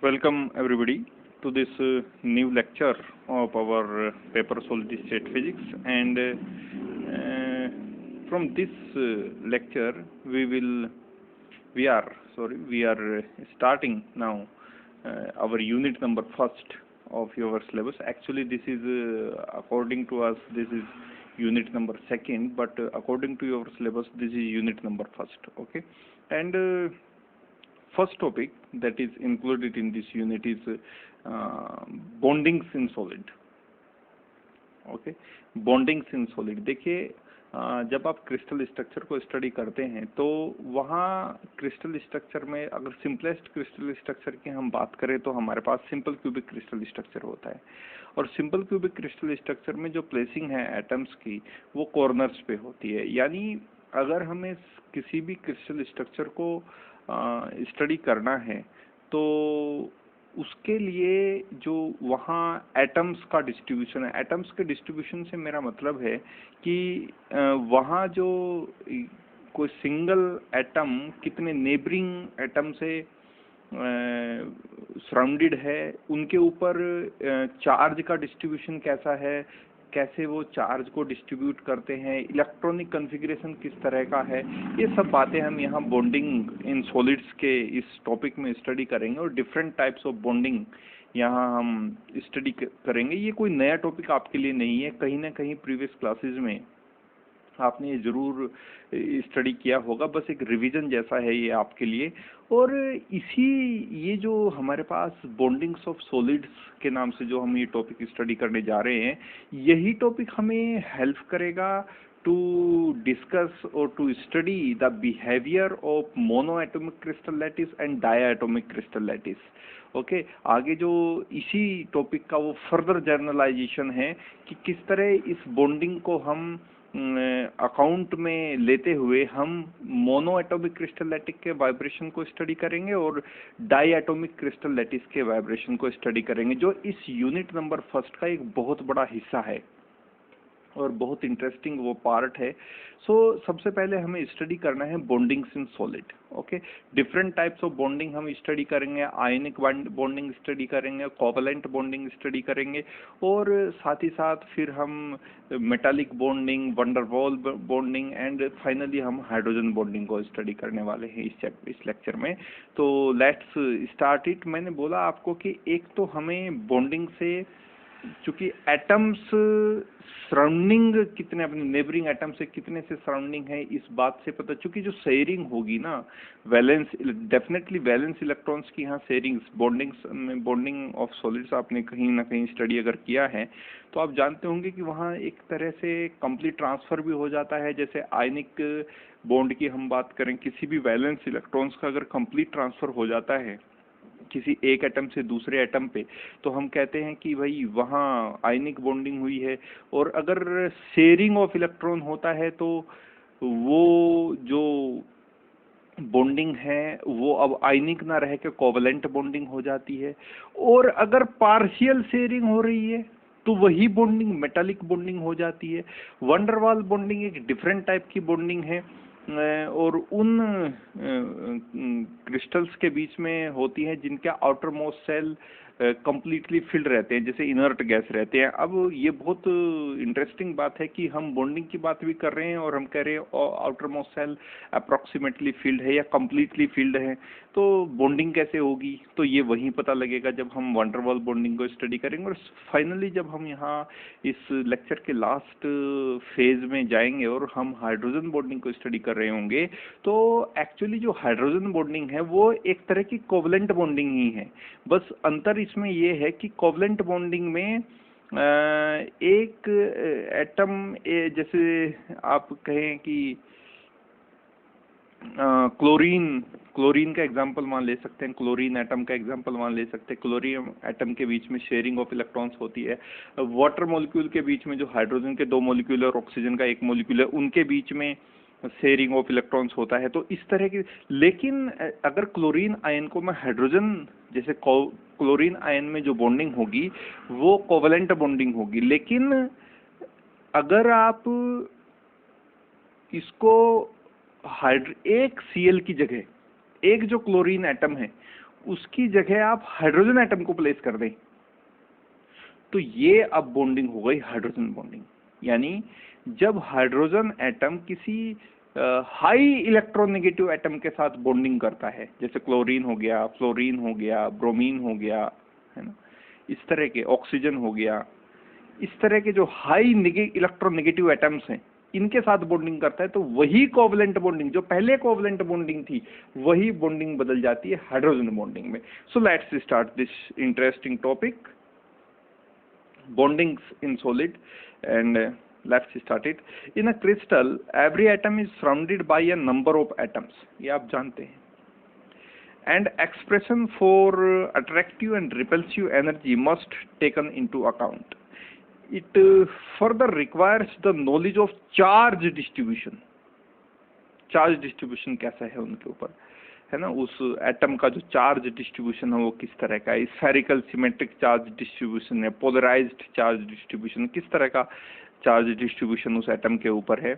Welcome everybody to this new lecture of our paper solid state physics, and from this lecture we are starting now our unit number first of your syllabus. Actually this is according to us this is unit number second, but according to your syllabus this is unit number first. Okay, and first topic that is included in this unit is bondings in solid. Okay, bondings in solid. देखिए, जब आप crystal structure को study करते हैं तो वहाँ crystal structure में अगर सिंपलेस्ट क्रिस्टल स्ट्रक्चर की हम बात करें तो हमारे पास सिंपल क्यूबिक क्रिस्टल स्ट्रक्चर होता है, और सिंपल क्यूबिक क्रिस्टल स्ट्रक्चर में जो प्लेसिंग है एटम्स की वो कॉर्नर्स पे होती है. यानी अगर हमें किसी भी क्रिस्टल स्ट्रक्चर को स्टडी करना है तो उसके लिए जो वहाँ एटम्स का डिस्ट्रीब्यूशन है, एटम्स के डिस्ट्रीब्यूशन से मेरा मतलब है कि वहाँ जो कोई सिंगल एटम कितने नेबरिंग एटम से सराउंडेड है, उनके ऊपर चार्ज का डिस्ट्रीब्यूशन कैसा है, कैसे वो चार्ज को डिस्ट्रीब्यूट करते हैं, इलेक्ट्रॉनिक कॉन्फ़िगरेशन किस तरह का है, ये सब बातें हम यहाँ बॉन्डिंग इन सॉलिड्स के इस टॉपिक में स्टडी करेंगे. और डिफरेंट टाइप्स ऑफ बॉन्डिंग यहाँ हम स्टडी करेंगे. ये कोई नया टॉपिक आपके लिए नहीं है, कहीं ना कहीं प्रीवियस क्लासेस में आपने ये ज़रूर स्टडी किया होगा, बस एक रिवीजन जैसा है ये आपके लिए. और ये जो हमारे पास बॉन्डिंग्स ऑफ सॉलिड्स के नाम से जो हम ये टॉपिक स्टडी करने जा रहे हैं, यही टॉपिक हमें हेल्प करेगा टू डिस्कस और to study the behaviour of mono atomic crystal lattice and diatomic crystal lattice. Okay, आगे जो इसी टॉपिक का वो फर्दर जर्नलाइजेशन है कि किस तरह इस बॉन्डिंग को हम अकाउंट में लेते हुए हम मोनो एटॉमिक क्रिस्टल लैटिस के वाइब्रेशन को स्टडी करेंगे और डाई एटॉमिक क्रिस्टल लैटिस के वाइब्रेशन को स्टडी करेंगे, जो इस यूनिट नंबर फर्स्ट का एक बहुत बड़ा हिस्सा है और बहुत इंटरेस्टिंग वो पार्ट है. सो सबसे पहले हमें स्टडी करना है bondings in solid. Okay, different types of bonding हम स्टडी करेंगे, आयनिक बॉन्डिंग स्टडी करेंगे, कोवलेंट बॉन्डिंग स्टडी करेंगे, और साथ ही साथ फिर हम metallic bonding, van der Waals bonding, and finally हम हाइड्रोजन बॉन्डिंग को स्टडी करने वाले हैं इस लेक्चर में. तो लेट्स स्टार्ट इट. मैंने बोला आपको कि एक तो हमें बॉन्डिंग से, चूंकि एटम्स सराउंडिंग कितने अपने नेबरिंग एटम से कितने से सराउंडिंग है इस बात से पता, चूंकि जो शेयरिंग होगी ना, वैलेंस, डेफिनेटली वैलेंस इलेक्ट्रॉन्स की यहाँ शेयरिंग्स, बॉन्डिंग ऑफ सॉलिड्स आपने कहीं ना कहीं स्टडी अगर किया है तो आप जानते होंगे कि वहाँ एक तरह से कंप्लीट ट्रांसफर भी हो जाता है. जैसे आयनिक बॉन्ड की हम बात करें, किसी भी वैलेंस इलेक्ट्रॉन्स का अगर कंप्लीट ट्रांसफर हो जाता है किसी एक एटम से दूसरे एटम पे, तो हम कहते हैं कि भाई वहाँ आयनिक बॉन्डिंग हुई है. और अगर शेयरिंग ऑफ इलेक्ट्रॉन होता है तो वो जो बॉन्डिंग है वो अब आयनिक ना रह के कोवलेंट बॉन्डिंग हो जाती है. और अगर पार्शियल शेयरिंग हो रही है तो वही बॉन्डिंग मेटालिक बॉन्डिंग हो जाती है. वंडरवॉल बॉन्डिंग एक डिफरेंट टाइप की बॉन्डिंग है और उन क्रिस्टल्स के बीच में होती है जिनके outer most shell completely filled रहते हैं, जैसे इनर्ट गैस रहते हैं. अब ये बहुत इंटरेस्टिंग बात है कि हम बॉन्डिंग की बात भी कर रहे हैं और हम कह रहे हैं outer most shell approximately filled है या कंप्लीटली फिल्ड है, तो बॉन्डिंग कैसे होगी, तो ये वहीं पता लगेगा जब हम वंडरवॉल बॉन्डिंग को स्टडी करेंगे. और फाइनली जब हम यहाँ इस लेक्चर के लास्ट फेज में जाएंगे और हम हाइड्रोजन बॉन्डिंग को स्टडी कर रहे होंगे, तो एक्चुअली जो हाइड्रोजन बॉन्डिंग है वो एक तरह की कोवलेंट बॉन्डिंग ही है. बस अंतर इसमें ये है कि कोवलेंट बॉन्डिंग में एक एटम, जैसे आप कहें कि क्लोरीन का एग्जांपल मान ले सकते हैं, क्लोरीन एटम का एग्जांपल मान ले सकते हैं. क्लोरीन एटम के बीच में शेयरिंग ऑफ इलेक्ट्रॉन्स होती है. वाटर मॉलिक्यूल के बीच में जो हाइड्रोजन के 2 मॉलिक्यूल और ऑक्सीजन का 1 मॉलिक्यूल है, उनके बीच में शेयरिंग ऑफ इलेक्ट्रॉन्स होता है. तो इस तरह की, लेकिन अगर क्लोरीन आयन को मैं हाइड्रोजन, जैसे क्लोरीन आयन में जो बॉन्डिंग होगी वो कोवलेंट बॉन्डिंग होगी, लेकिन अगर आप इसको एक Cl की जगह एक जो क्लोरीन एटम है उसकी जगह आप हाइड्रोजन एटम को प्लेस कर दें, तो ये अब बॉन्डिंग हो गई हाइड्रोजन बॉन्डिंग। यानी जब हाइड्रोजन एटम किसी हाई इलेक्ट्रोनेगेटिव एटम के साथ बॉन्डिंग करता है, जैसे क्लोरीन हो गया, फ्लोरीन हो गया, ब्रोमीन हो गया, है ना, इस तरह के, ऑक्सीजन हो गया, इस तरह के जो हाई इलेक्ट्रोनेगेटिव एटम्स हैं, इनके साथ बॉन्डिंग करता है, तो वही कोवलेंट बॉन्डिंग, जो पहले कोवलेंट बॉन्डिंग थी, वही बॉन्डिंग बदल जाती है हाइड्रोजन बॉन्डिंग में। So let's start this interesting topic, bondings in solid, and let's start it. In a crystal, every atom is surrounded by a number of atoms, ये आप जानते हैं, and expression for attractive and repulsive energy must taken into account. It further requires the knowledge of charge distribution. Charge distribution कैसा है उनके ऊपर, है ना, उस एटम का जो चार्ज डिस्ट्रीब्यूशन है वो किस तरह का है, स्फेरिकल सिमेट्रिक चार्ज डिस्ट्रीब्यूशन है, पोलराइज्ड चार्ज डिस्ट्रीब्यूशन, किस तरह का चार्ज डिस्ट्रीब्यूशन उस एटम के ऊपर है।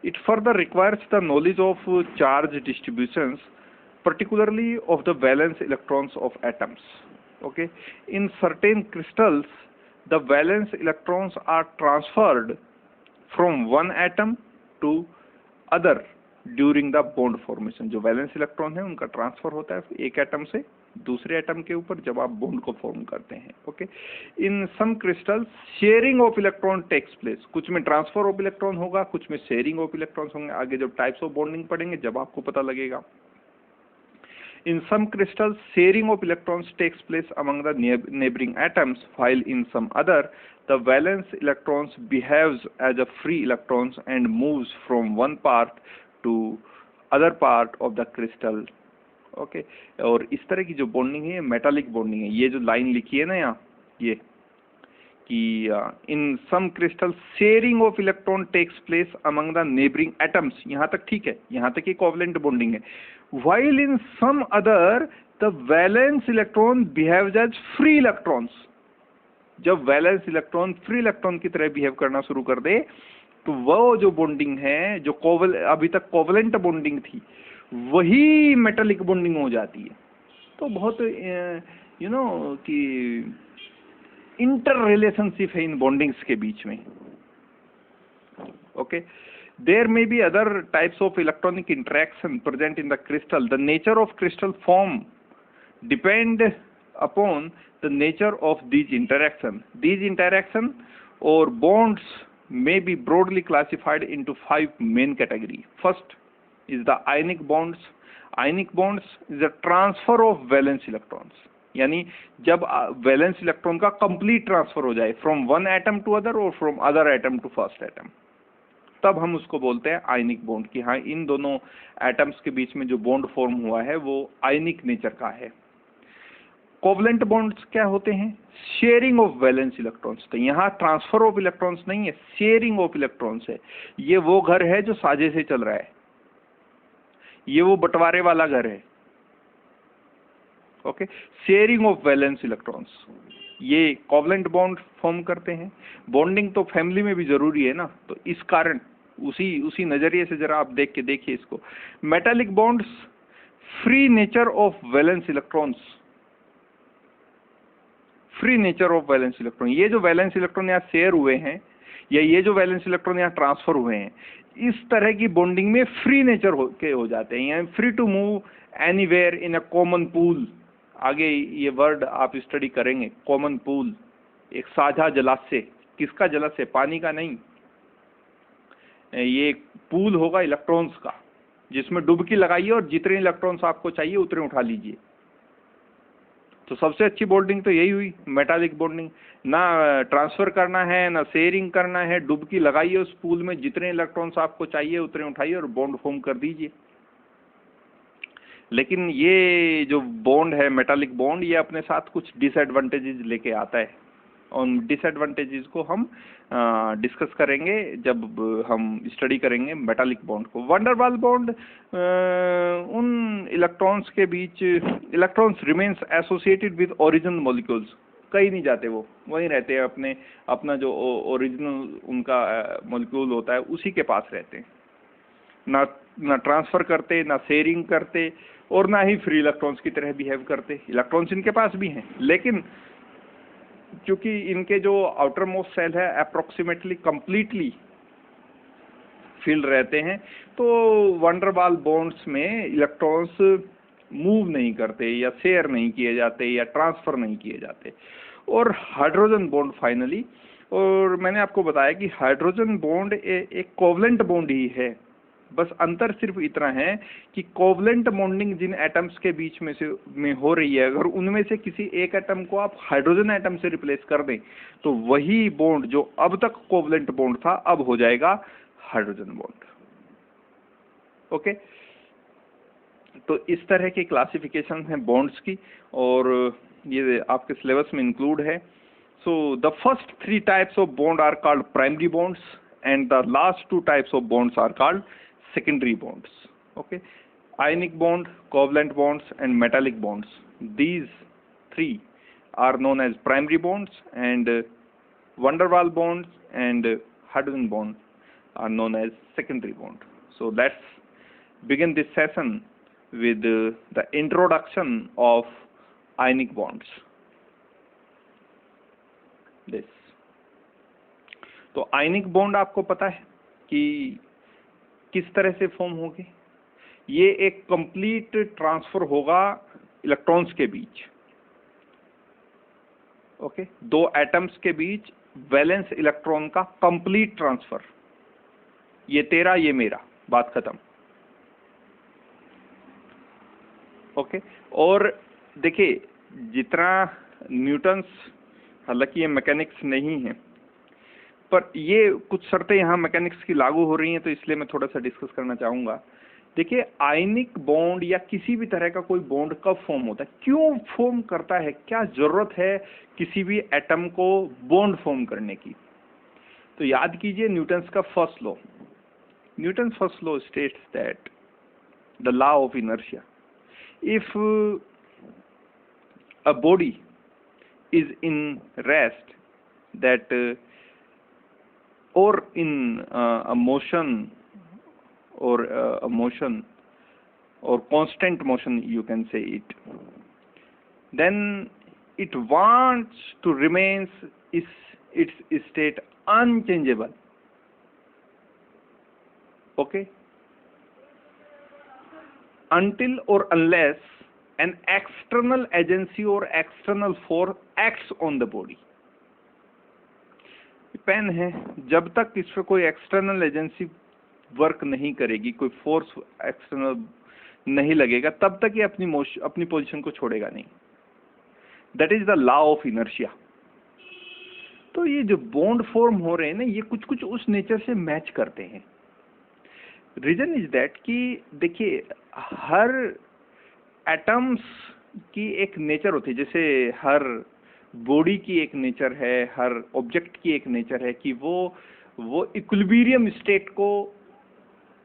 It further requires the knowledge of charge distributions, particularly of the valence electrons of atoms. Okay, in certain crystals the valence electrons are transferred from one atom to other during the bond formation. जो valence electron है उनका transfer होता है एक atom से दूसरे atom के ऊपर जब आप बॉन्ड को फॉर्म करते हैं। Okay, in some crystals sharing of electron takes place, कुछ में ट्रांसफर ऑफ इलेक्ट्रॉन होगा, कुछ में शेयरिंग ऑफ इलेक्ट्रॉन्स होंगे। आगे जब टाइप्स ऑफ बॉन्डिंग पढ़ेंगे जब आपको पता लगेगा। In some crystals, sharing of electrons takes place among the neighboring atoms, while in some other, the valence electrons behaves as a free electrons and moves from one part to other part of the crystal. Okay, और इस तरह की जो bonding है metallic bonding है। ये जो line लिखी है ना यहाँ, ये कि in some crystal sharing of electron takes place among the neighbouring atoms, यहाँ तक ठीक है, यहाँ तक ये कोवलेंट बॉन्डिंग है। while in some other the valence electron behaves as free electrons, जब वैलेंस इलेक्ट्रॉन फ्री इलेक्ट्रॉन की तरह बिहेव करना शुरू कर दे तो वो जो बॉन्डिंग है, जो अभी तक कोवलेंट बॉन्डिंग थी, वही मेटालिक बॉन्डिंग हो जाती है। तो बहुत यू नो कि इंटर रिलेशनशिप है इन बॉन्डिंग्स के बीच में। Okay, there may be other types of electronic interaction present in the crystal. The nature of crystal form depend upon the nature of these interaction. These interaction or bonds may be broadly classified into 5 main categories. First is the ionic bonds. Ionic bonds is the transfer of valence electrons. यानी जब valence electron का complete transfer हो जाए from one atom to other और from other atom to first atom, तब हम उसको बोलते हैं आयनिक बॉन्ड कि हाँ इन दोनों एटम्स के बीच में जो बॉन्ड फॉर्म हुआ है वो आयनिक नेचर का है। कोवलेंट बॉन्ड्स क्या होते हैं? Sharing of valence electrons. तो यहाँ ट्रांसफर ऑफ इलेक्ट्रॉन्स नहीं है, शेयरिंग ऑफ इलेक्ट्रॉन्स है। ये वो घर है जो साझे से चल रहा है, ये वो बंटवारे वाला घर है। Okay, sharing of valence electrons, ये कोवलेंट बॉन्ड फॉर्म करते हैं। बॉन्डिंग तो फैमिली में भी जरूरी है ना, तो इस कारण उसी नजरिए से जरा आप देख के देखिए इसको। Metallic bonds, free nature of valence electrons, free nature of valence electron. ये जो वैलेंस इलेक्ट्रॉन यहाँ शेयर हुए हैं या ये जो वैलेंस इलेक्ट्रॉन यहाँ ट्रांसफर हुए हैं, इस तरह की बॉन्डिंग में फ्री नेचर हो जाते हैं, free to move anywhere in a common pool. आगे ये वर्ड आप स्टडी करेंगे, कॉमन पूल, एक साझा जलाशय। किसका जलाशय? पानी का नहीं, ये पूल होगा इलेक्ट्रॉन्स का, जिसमें डुबकी लगाइए और जितने इलेक्ट्रॉन्स आपको चाहिए उतने उठा लीजिए। तो सबसे अच्छी बॉन्डिंग तो यही हुई, मेटालिक बॉन्डिंग। ना ट्रांसफर करना है ना शेयरिंग करना है, डुबकी लगाइए उस पूल में, जितने इलेक्ट्रॉन्स आपको चाहिए उतने उठाइए और बॉन्ड फॉर्म कर दीजिए। लेकिन ये जो बॉन्ड है मेटालिक बॉन्ड, ये अपने साथ कुछ डिसएडवांटेजेस लेके आता है, और डिसएडवांटेजेस को हम डिस्कस करेंगे जब हम स्टडी करेंगे मेटालिक बॉन्ड को। वंडरवाल बॉन्ड, उन इलेक्ट्रॉन्स के बीच electrons remains associated with original molecules, कहीं नहीं जाते, वो वहीं रहते हैं, अपना जो ओरिजिनल उनका मॉलिक्यूल होता है उसी के पास रहते हैं। ना ना ट्रांसफर करते, ना शेयरिंग करते, और ना ही फ्री इलेक्ट्रॉन्स की तरह बिहेव करते। इलेक्ट्रॉन्स इनके पास भी हैं, लेकिन क्योंकि इनके जो आउटर मोस्ट सेल है अप्रोक्सीमेटली कंप्लीटली फील्ड रहते हैं, तो वंडरवाल बॉन्ड्स में इलेक्ट्रॉन्स मूव नहीं करते, या शेयर नहीं किए जाते, या ट्रांसफर नहीं किए जाते। और हाइड्रोजन बॉन्ड फाइनली, और मैंने आपको बताया कि हाइड्रोजन बॉन्ड एक कोवलेंट बॉन्ड ही है, बस अंतर सिर्फ इतना है कि कोवलेंट बॉन्डिंग जिन एटम्स के बीच में हो रही है, अगर उनमें से किसी एक एटम को आप हाइड्रोजन एटम से रिप्लेस कर दें, तो वही बॉन्ड जो अब तक कोवलेंट बॉन्ड था अब हो जाएगा हाइड्रोजन बॉन्ड। ओके, तो इस तरह की क्लासिफिकेशन है बॉन्ड्स की, और ये आपके सिलेबस में इंक्लूड है। So the first 3 types of bond are called primary bonds, and the last 2 types of bonds are called secondary bonds. Okay, ionic bond, covalent bonds, and metallic bonds. These 3 are known as primary bonds, and van der Waals bonds and hydrogen bond are known as secondary bond. So let's begin this session with the introduction of ionic bonds. This. तो ionic bond आपको पता है कि किस तरह से form होगी। ये एक कंप्लीट ट्रांसफर होगा इलेक्ट्रॉन्स के बीच। ओके, 2 एटम्स के बीच वैलेंस इलेक्ट्रॉन का कंप्लीट ट्रांसफर। ये तेरा, ये मेरा, बात खत्म। ओके, और देखिए जितना न्यूटन्स, हालांकि ये मैकेनिक्स नहीं है, पर ये कुछ शर्तें यहाँ मैकेनिक्स की लागू हो रही हैं, तो इसलिए मैं थोड़ा सा डिस्कस करना चाहूँगा। देखिए, आयनिक बॉन्ड या किसी भी तरह का कोई बॉन्ड कब फॉर्म होता है, क्यों फॉर्म करता है, क्या जरूरत है किसी भी एटम को बॉन्ड फॉर्म करने की। तो याद कीजिए न्यूटन्स का first law. Newton's first law states that the law of inertia, if a body is in rest that or in a motion or constant motion, you can say it, then it wants to remain its state unchangeable. Okay, until or unless an external agency or external force acts on the body. Pain है, जब तक इस पर कोई external agency work नहीं करेगी, कोई force external नहीं लगेगा, तब तक ये अपनी पोजीशन को छोड़ेगा नहीं। That is the law of inertia. तो ये जो बॉन्ड फॉर्म हो रहे हैं ना, ये कुछ कुछ उस नेचर से मैच करते हैं। रीजन इज दैट कि देखिए हर एटम्स की एक नेचर होती है, जैसे हर बॉडी की एक नेचर है, हर ऑब्जेक्ट की एक नेचर है कि वो इक्विलिब्रियम स्टेट को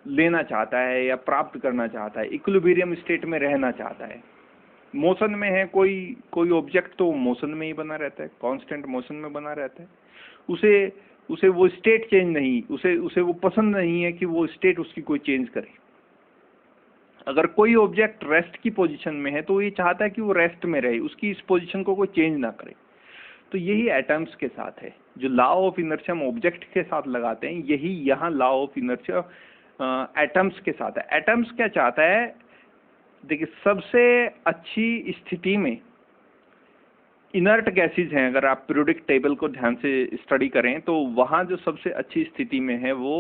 लेना चाहता है या प्राप्त करना चाहता है, इक्विलिब्रियम स्टेट में रहना चाहता है। मोशन में है कोई ऑब्जेक्ट, तो मोशन में ही बना रहता है, कांस्टेंट मोशन में बना रहता है। उसे वो स्टेट चेंज नहीं, उसे वो पसंद नहीं है कि वो स्टेट उसकी कोई चेंज करे। अगर कोई ऑब्जेक्ट रेस्ट की पोजीशन में है तो ये चाहता है कि वो रेस्ट में रहे, उसकी इस पोजीशन को कोई चेंज ना करे। तो यही एटम्स के साथ है, जो लॉ ऑफ इनर्शिया हम ऑब्जेक्ट के साथ लगाते हैं, यही यहाँ लॉ ऑफ इनर्शिया एटम्स के साथ है। एटम्स क्या चाहता है, देखिए सबसे अच्छी स्थिति में इनर्ट गैसेज हैं, अगर आप पीरियोडिक टेबल को ध्यान से स्टडी करें तो वहाँ जो सबसे अच्छी स्थिति में है वो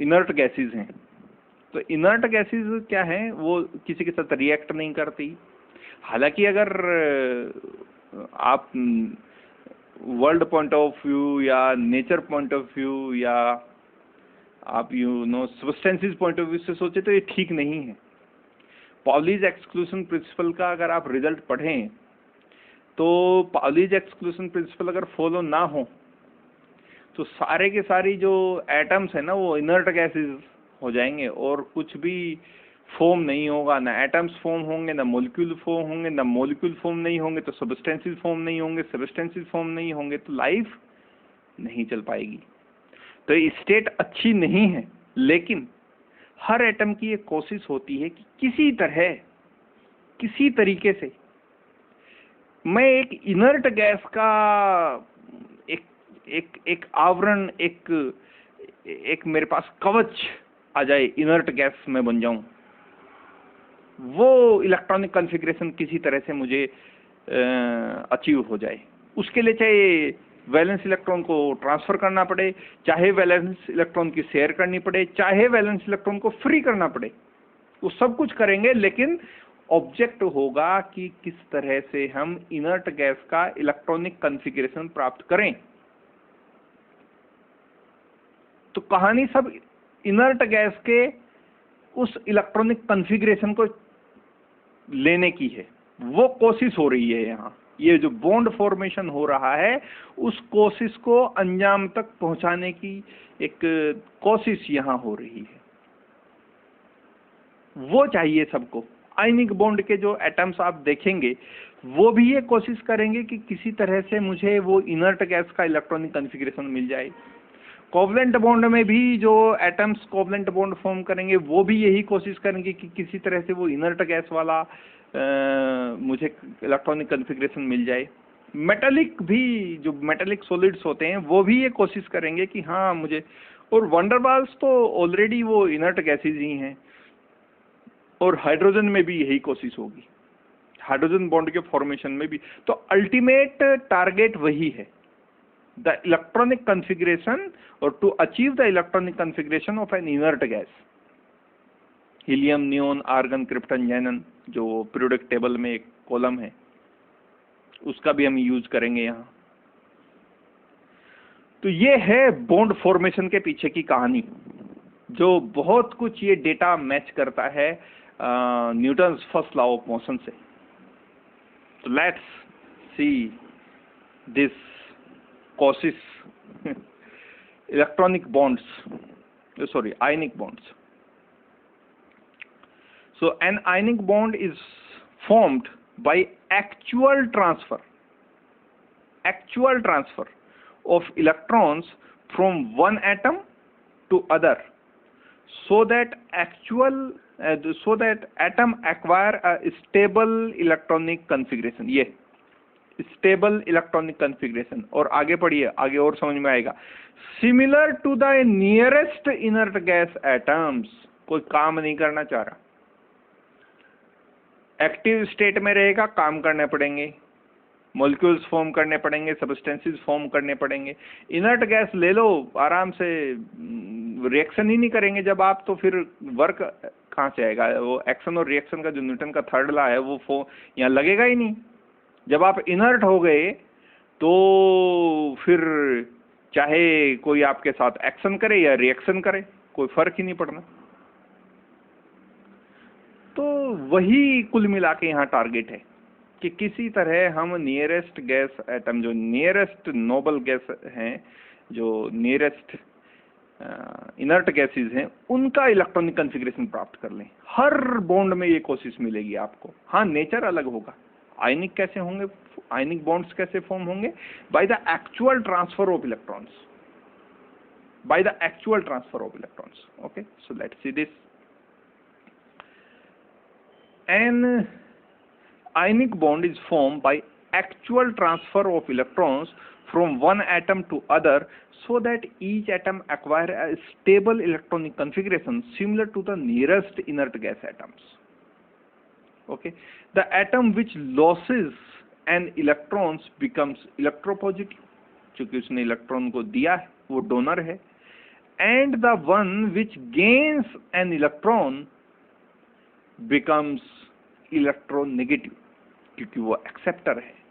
इनर्ट गैसेज हैं। तो इनर्ट गैसेज क्या है, वो किसी के साथ रिएक्ट नहीं करती। हालांकि अगर आप वर्ल्ड पॉइंट ऑफ व्यू या नेचर पॉइंट ऑफ व्यू या आप सब्सटेंसेस पॉइंट ऑफ व्यू से सोचे तो ये ठीक नहीं है। पाउलीज एक्सक्लूशन प्रिंसिपल का अगर आप रिजल्ट पढ़ें तो पाउलीज एक्सक्लूशन प्रिंसिपल अगर फॉलो ना हो तो सारे के सारी जो एटम्स है ना वो इनर्ट गैसेज हो जाएंगे और कुछ भी फॉर्म नहीं होगा, ना एटम्स फॉर्म होंगे, ना मॉलिक्यूल फॉर्म होंगे, ना मॉलिक्यूल फॉर्म नहीं होंगे तो सब्सटेंसेस फॉर्म नहीं होंगे, सब्सटेंसेस फॉर्म नहीं होंगे तो लाइफ नहीं चल पाएगी। तो ये स्टेट अच्छी नहीं है, लेकिन हर एटम की एक कोशिश होती है कि किसी तरह, किसी तरीके से मैं एक इनर्ट गैस का एक एक एक आवरण, एक मेरे पास कवच आ जाए, इनर्ट गैस में बन जाऊं। वो इलेक्ट्रॉनिक कॉन्फ़िगरेशन किसी तरह से मुझे अचीव हो जाए। उसके लिए चाहे वैलेंस इलेक्ट्रॉन को ट्रांसफर करना पड़े, चाहे वैलेंस इलेक्ट्रॉन की शेयर करनी पड़े, चाहे वैलेंस इलेक्ट्रॉन को फ्री करना पड़े, वो सब कुछ करेंगे, लेकिन ऑब्जेक्ट होगा कि किस तरह से हम इनर्ट गैस का इलेक्ट्रॉनिक कॉन्फ़िगरेशन प्राप्त करें। तो कहानी सब इनर्ट गैस के उस इलेक्ट्रॉनिक कॉन्फ़िगरेशन को लेने की है, वो कोशिश हो रही है यहाँ। ये जो बॉन्ड फॉर्मेशन हो रहा है, उस कोशिश को अंजाम तक पहुंचाने की एक कोशिश यहाँ हो रही है। वो चाहिए सबको। आयनिक बॉन्ड के जो एटम्स आप देखेंगे, वो भी ये कोशिश करेंगे कि किसी तरह से मुझे वो इनर्ट गैस का इलेक्ट्रॉनिक कॉन्फ़िगरेशन मिल जाए। कोवलेंट बॉन्ड में भी जो एटम्स कोवलेंट बॉन्ड फॉर्म करेंगे, वो भी यही कोशिश करेंगे कि किसी तरह से वो इनर्ट गैस वाला मुझे इलेक्ट्रॉनिक कॉन्फ़िगरेशन मिल जाए। मेटालिक भी, जो मेटालिक सॉलिड्स होते हैं, वो भी ये कोशिश करेंगे कि हाँ मुझे, और वंडरबाल्स तो ऑलरेडी वो इनर्ट गैसेज ही हैं। और हाइड्रोजन में भी यही कोशिश होगी, हाइड्रोजन बॉन्ड के फॉर्मेशन में भी। तो अल्टीमेट टारगेट वही है, द इलेक्ट्रॉनिक कॉन्फ़िगरेशन, और to achieve the electronic configuration of an inert gas. Helium, neon, argon, krypton, xenon, जो पीरियोडिक टेबल में एक कॉलम है, उसका भी हम यूज करेंगे यहाँ। तो ये है बॉन्ड फॉर्मेशन के पीछे की कहानी, जो बहुत कुछ ये डेटा मैच करता है Newton's first law of motion से। तो let's see this causes electronic bonds, sorry, ionic bonds. So an ionic bond is formed by actual transfer of electrons from one atom to other, so that atom acquire a stable electronic configuration. ये stable electronic configuration. और आगे पढ़िए, आगे और समझ में आएगा। Similar to the nearest inert gas atoms, कोई काम नहीं करना चाह रहा, एक्टिव स्टेट में रहेगा, काम करने पड़ेंगे, मॉलिक्यूल्स फॉर्म करने पड़ेंगे, सब्सटेंसेस फॉर्म करने पड़ेंगे। इनर्ट गैस ले लो, आराम से रिएक्शन ही नहीं करेंगे जब आप, तो फिर वर्क कहाँ से आएगा? वो एक्शन और रिएक्शन का जो न्यूटन का थर्ड लॉ है, वो यहाँ लगेगा ही नहीं। जब आप इनर्ट हो गए तो फिर चाहे कोई आपके साथ एक्शन करे या रिएक्शन करे, कोई फर्क ही नहीं पड़ना। तो वही कुल मिला के यहाँ टारगेट है कि किसी तरह हम नियरेस्ट गैस एटम, जो नियरेस्ट नोबल गैस हैं, जो नियरेस्ट इनर्ट गैसेज हैं, उनका इलेक्ट्रॉनिक कॉन्फ़िगरेशन प्राप्त कर लें। हर बॉन्ड में ये कोशिश मिलेगी आपको। हाँ, नेचर अलग होगा। आयनिक कैसे होंगे, आयनिक बॉन्ड्स कैसे फॉर्म होंगे? By the actual transfer of electrons, by the actual transfer of electrons. Okay, so let's see this. An ionic bond is formed by actual transfer of electrons from one atom to other, so that each atom acquire a stable electronic configuration similar to the nearest inert gas atoms. Okay, the atom which loses an electrons becomes electropositive, क्योंकि उसने electron को दिया है, वो donor है, and the one which gains an electron becomes electronegative, क्योंकि वो acceptor है।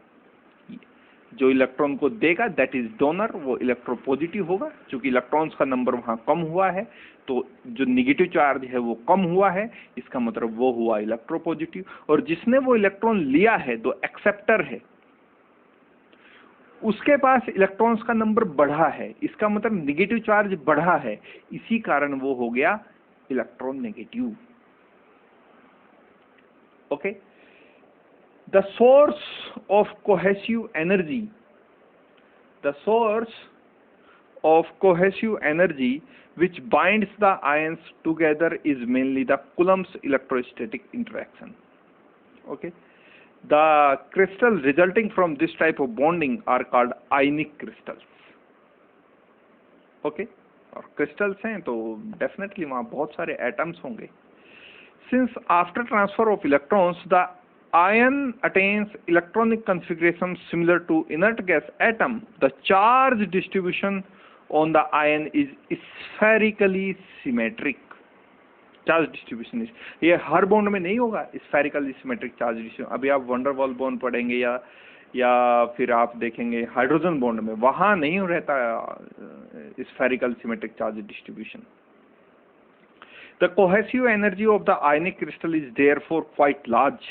जो इलेक्ट्रॉन को देगा दैट इज डोनर, वो इलेक्ट्रोपॉजिटिव होगा। क्योंकि इलेक्ट्रॉन्स का नंबर वहां कम हुआ है, तो जो निगेटिव चार्ज है वो कम हुआ है, इसका मतलब वो हुआ इलेक्ट्रोपॉजिटिव। और जिसने वो इलेक्ट्रॉन लिया है, जो एक्सेप्टर है, उसके पास इलेक्ट्रॉन्स का नंबर बढ़ा है, इसका मतलब निगेटिव चार्ज बढ़ा है, इसी कारण वो हो गया electron negative. Okay, the source of of cohesive energy which binds the ions together is mainly the Coulomb's electrostatic interaction. Okay, the crystals resulting from this type of bonding are called ionic crystals. Okay, और crystals हैं तो definitely वहाँ बहुत सारे atoms होंगे. Since after transfer of electrons the ion attains electronic configuration similar to inert gas atom, the charge distribution on the ion is spherically symmetric. Charge distribution ये हर bond में नहीं होगा, स्फेरिकली सिमेट्रिक चार्ज डिस्ट्रीब्यूशन. अभी आप van der Waals bond पढ़ेंगे या फिर आप देखेंगे हाइड्रोजन बॉन्ड में, वहां नहीं रहता spherical symmetric charge distribution. The cohesive energy of the ionic crystal is therefore quite large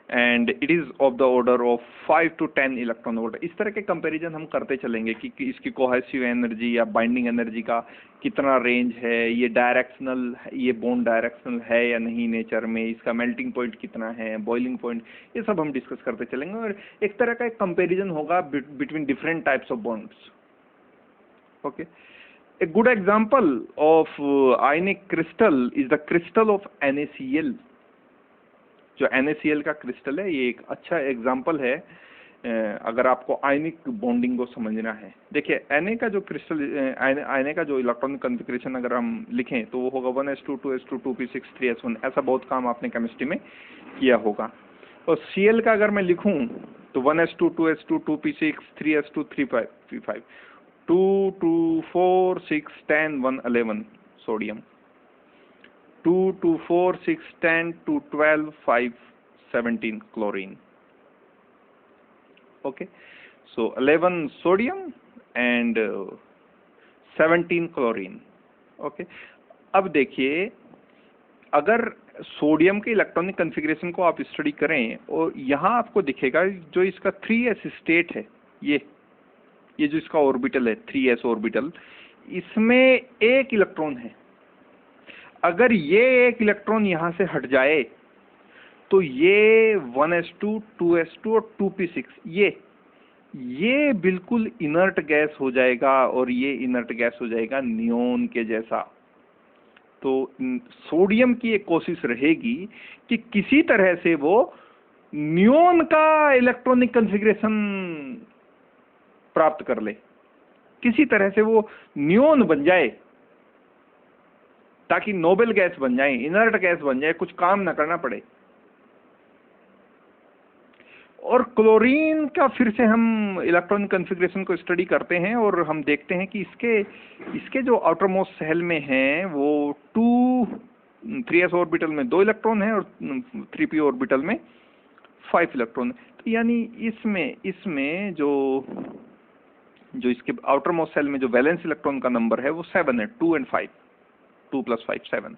and it is of the order of 5 to 10 electron volt. इस तरह के कंपैरिजन हम करते चलेंगे कि इसकी कोहेसिव एनर्जी या बाइंडिंग एनर्जी का कितना रेंज है, ये डायरेक्शनल, ये बॉन्ड डायरेक्शनल है या नहीं नेचर में, इसका मेल्टिंग पॉइंट कितना है, बॉइलिंग पॉइंट, ये सब हम डिस्कस करते चलेंगे और एक तरह का एक कंपैरिजन होगा between different types of bonds. Okay, a good example of ionic crystal is the crystal of NaCl. जो NaCl का क्रिस्टल है ये एक अच्छा एग्जाम्पल है अगर आपको आयनिक बॉन्डिंग को समझना है. देखिए Na का जो क्रिस्टल, Na का जो इलेक्ट्रॉनिक कॉन्फ़िगरेशन अगर हम लिखें तो वो होगा 1s2 2s2 2p6 3s1. ऐसा बहुत काम आपने केमिस्ट्री में किया होगा. और Cl का अगर मैं लिखूं तो 1s2 2s2 2p6 3s2 3p5 2 2 4 6 10 1 11 sodium, 2 2 4 6 10 2 12 5 17 chlorine. Okay, so 11 sodium and 17 chlorine. Okay, अब देखिए अगर सोडियम के इलेक्ट्रॉनिक कॉन्फ़िगरेशन को आप स्टडी करें और यहाँ आपको दिखेगा जो इसका 3s स्टेट है, ये जो इसका ऑर्बिटल है 3s ऑर्बिटल, इसमें एक इलेक्ट्रॉन है. अगर ये एक इलेक्ट्रॉन यहाँ से हट जाए तो ये 1s2 2s2 और 2p6 ये बिल्कुल इनर्ट गैस हो जाएगा और ये इनर्ट गैस हो जाएगा नियोन के जैसा. तो सोडियम की एक कोशिश रहेगी कि किसी तरह से वो नियोन का इलेक्ट्रॉनिक कॉन्फ़िगरेशन प्राप्त कर ले, किसी तरह से वो नियोन बन जाए ताकि नोबेल गैस बन जाए, इनर्ट गैस बन जाए, कुछ काम ना करना पड़े. और क्लोरीन का फिर से हम इलेक्ट्रॉनिक कॉन्फ़िगरेशन को स्टडी करते हैं और हम देखते हैं कि इसके जो आउटर मोस्ट सेल में हैं वो 3s ऑर्बिटल में 2 इलेक्ट्रॉन है और 3p ऑर्बिटल में 5 इलेक्ट्रॉन. तो यानी इसमें जो इसके आउटर मोस्ट सेल में जो वैलेंस इलेक्ट्रॉन का नंबर है वो 7 है, 2 and 5, 2 + 5 7.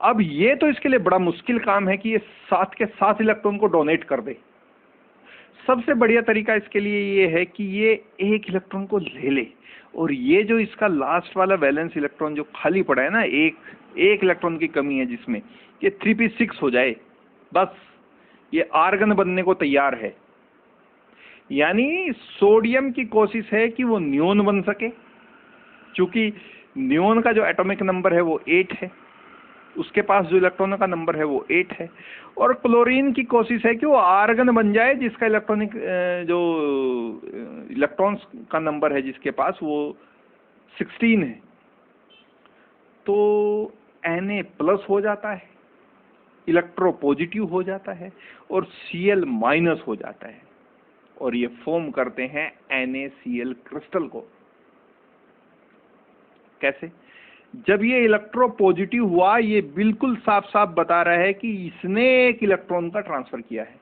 अब ये तो इसके लिए बड़ा मुश्किल काम है कि ये 7 के 7 इलेक्ट्रॉन को डोनेट कर दे. सबसे बढ़िया तरीका इसके लिए ये है कि ये एक इलेक्ट्रॉन को ले ले और ये जो इसका लास्ट वाला वैलेंस इलेक्ट्रॉन जो खाली पड़ा है ना, एक इलेक्ट्रॉन की कमी है जिसमें, ये 3p6 हो जाए, बस ये आर्गन बनने को तैयार है. यानी सोडियम की कोशिश है कि वो नियोन बन सके, क्योंकि नियोन का जो एटॉमिक नंबर है वो 8 है, उसके पास जो इलेक्ट्रॉनों का नंबर है वो 8 है. और क्लोरीन की कोशिश है कि वो आर्गन बन जाए जिसका इलेक्ट्रॉनिक जो इलेक्ट्रॉन्स का नंबर है जिसके पास वो 16 है. तो Na+ हो जाता है, इलेक्ट्रोपॉजिटिव हो जाता है और Cl- हो जाता है और ये फॉर्म करते हैं NaCl क्रिस्टल को. कैसे? जब ये इलेक्ट्रोपॉजिटिव हुआ, ये बिल्कुल साफ साफ बता रहा है कि इसने एक इलेक्ट्रॉन का ट्रांसफर किया है.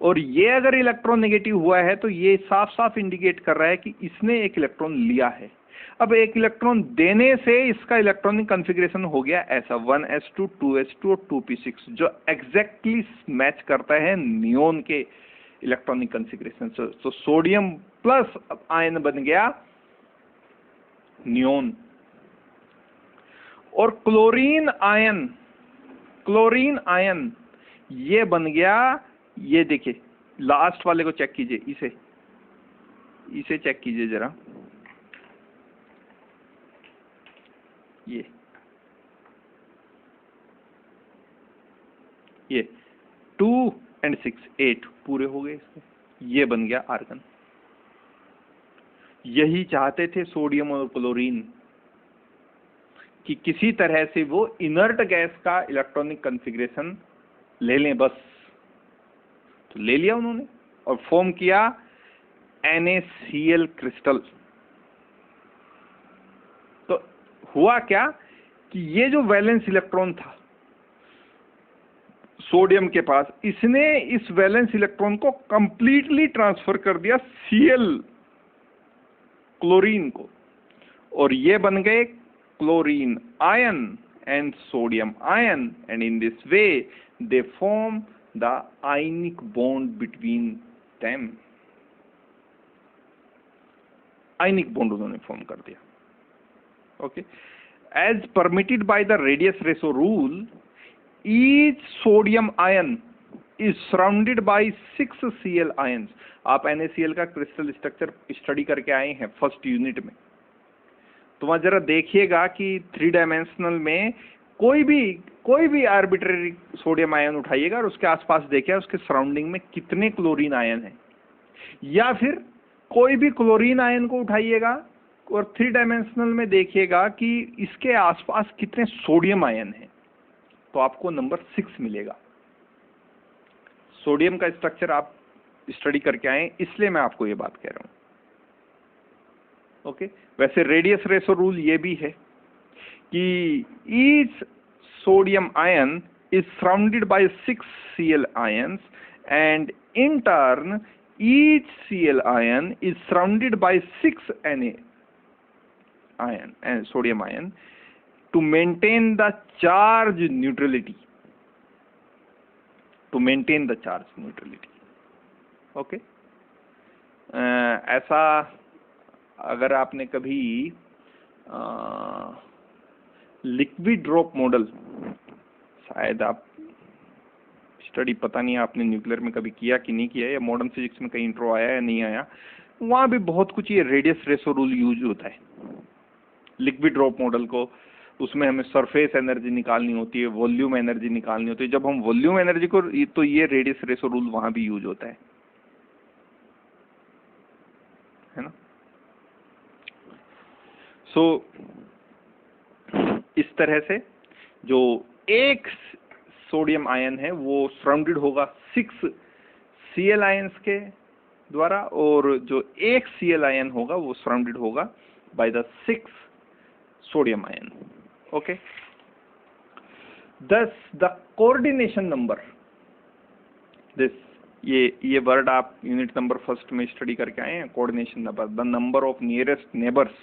और ये अगर इलेक्ट्रॉन नेगेटिव हुआ है तो ये साफ साफ इंडिकेट कर रहा है कि इसने एक इलेक्ट्रॉन लिया है. अब एक इलेक्ट्रॉन देने से इसका इलेक्ट्रॉनिक कॉन्फ़िगरेशन हो गया ऐसा 1s2 2s2 और 2p6, जो एग्जैक्टली मैच करता है नियोन के इलेक्ट्रॉनिक कॉन्फ़िगरेशन. तो सोडियम प्लस आयन बन गया नियोन. और क्लोरीन आयन ये बन गया, ये देखिए लास्ट वाले को चेक कीजिए, इसे चेक कीजिए जरा, ये 2 और 6 8 पूरे हो गए इसके, ये बन गया आर्गन। यही चाहते थे सोडियम और क्लोरीन कि किसी तरह से वो इनर्ट गैस का इलेक्ट्रॉनिक कॉन्फ़िगरेशन ले लें बस। तो ले लिया उन्होंने और फॉर्म किया NaCl क्रिस्टल। तो हुआ क्या कि ये जो वैलेंस इलेक्ट्रॉन था सोडियम के पास, इसने इस वैलेंस इलेक्ट्रॉन को कंप्लीटली ट्रांसफर कर दिया Cl क्लोरीन को, और ये बन गए chlorine ion and sodium ion, and in this way they form the ionic bond between them. Ionic bond उन्होंने फॉर्म कर दिया। Okay, as permitted by the radius ratio rule, each sodium ion is surrounded by 6 Cl ions. आप NaCl का crystal structure study करके आए हैं first unit में, तो वहां जरा देखिएगा कि 3 डायमेंशनल में कोई भी आर्बिट्रेरी सोडियम आयन उठाइएगा और उसके आसपास देखिए उसके सराउंडिंग में कितने क्लोरीन आयन हैं, या फिर कोई भी क्लोरीन आयन को उठाइएगा और 3 डायमेंशनल में देखिएगा कि इसके आसपास कितने सोडियम आयन हैं, तो आपको नंबर 6 मिलेगा। सोडियम का स्ट्रक्चर आप स्टडी करके आए, इसलिए मैं आपको ये बात कह रहा हूं। ओके, वैसे रेडियस रेशो रूल ये भी है कि each sodium ion is surrounded by 6 Cl ions, and in turn each Cl ion is surrounded by 6 Na ion and sodium ion to maintain the charge neutrality. Okay, ऐसा अगर आपने कभी liquid drop model, शायद आप study, पता नहीं आपने nuclear में कभी किया कि नहीं किया, या मॉडर्न फिजिक्स में कहीं इंट्रो आया या नहीं आया, वहाँ भी बहुत कुछ ये रेडियस रेशो रूल यूज होता है। लिक्विड ड्रॉप मॉडल को, उसमें हमें सरफेस एनर्जी निकालनी होती है, वॉल्यूम एनर्जी निकालनी होती है। जब हम वॉल्यूम एनर्जी को, तो ये रेडियस रेशो रूल वहाँ भी यूज होता है ना। सो इस तरह से जो एक सोडियम आयन है वो सराउंडेड होगा 6 Cl आयंस के द्वारा, और जो एक Cl आयन होगा वो सराउंडेड होगा by the 6 sodium ion. Okay, thus the coordination number, this ये वर्ड आप यूनिट नंबर 1 में स्टडी करके आए हैं, coordination number, the number of nearest neighbours.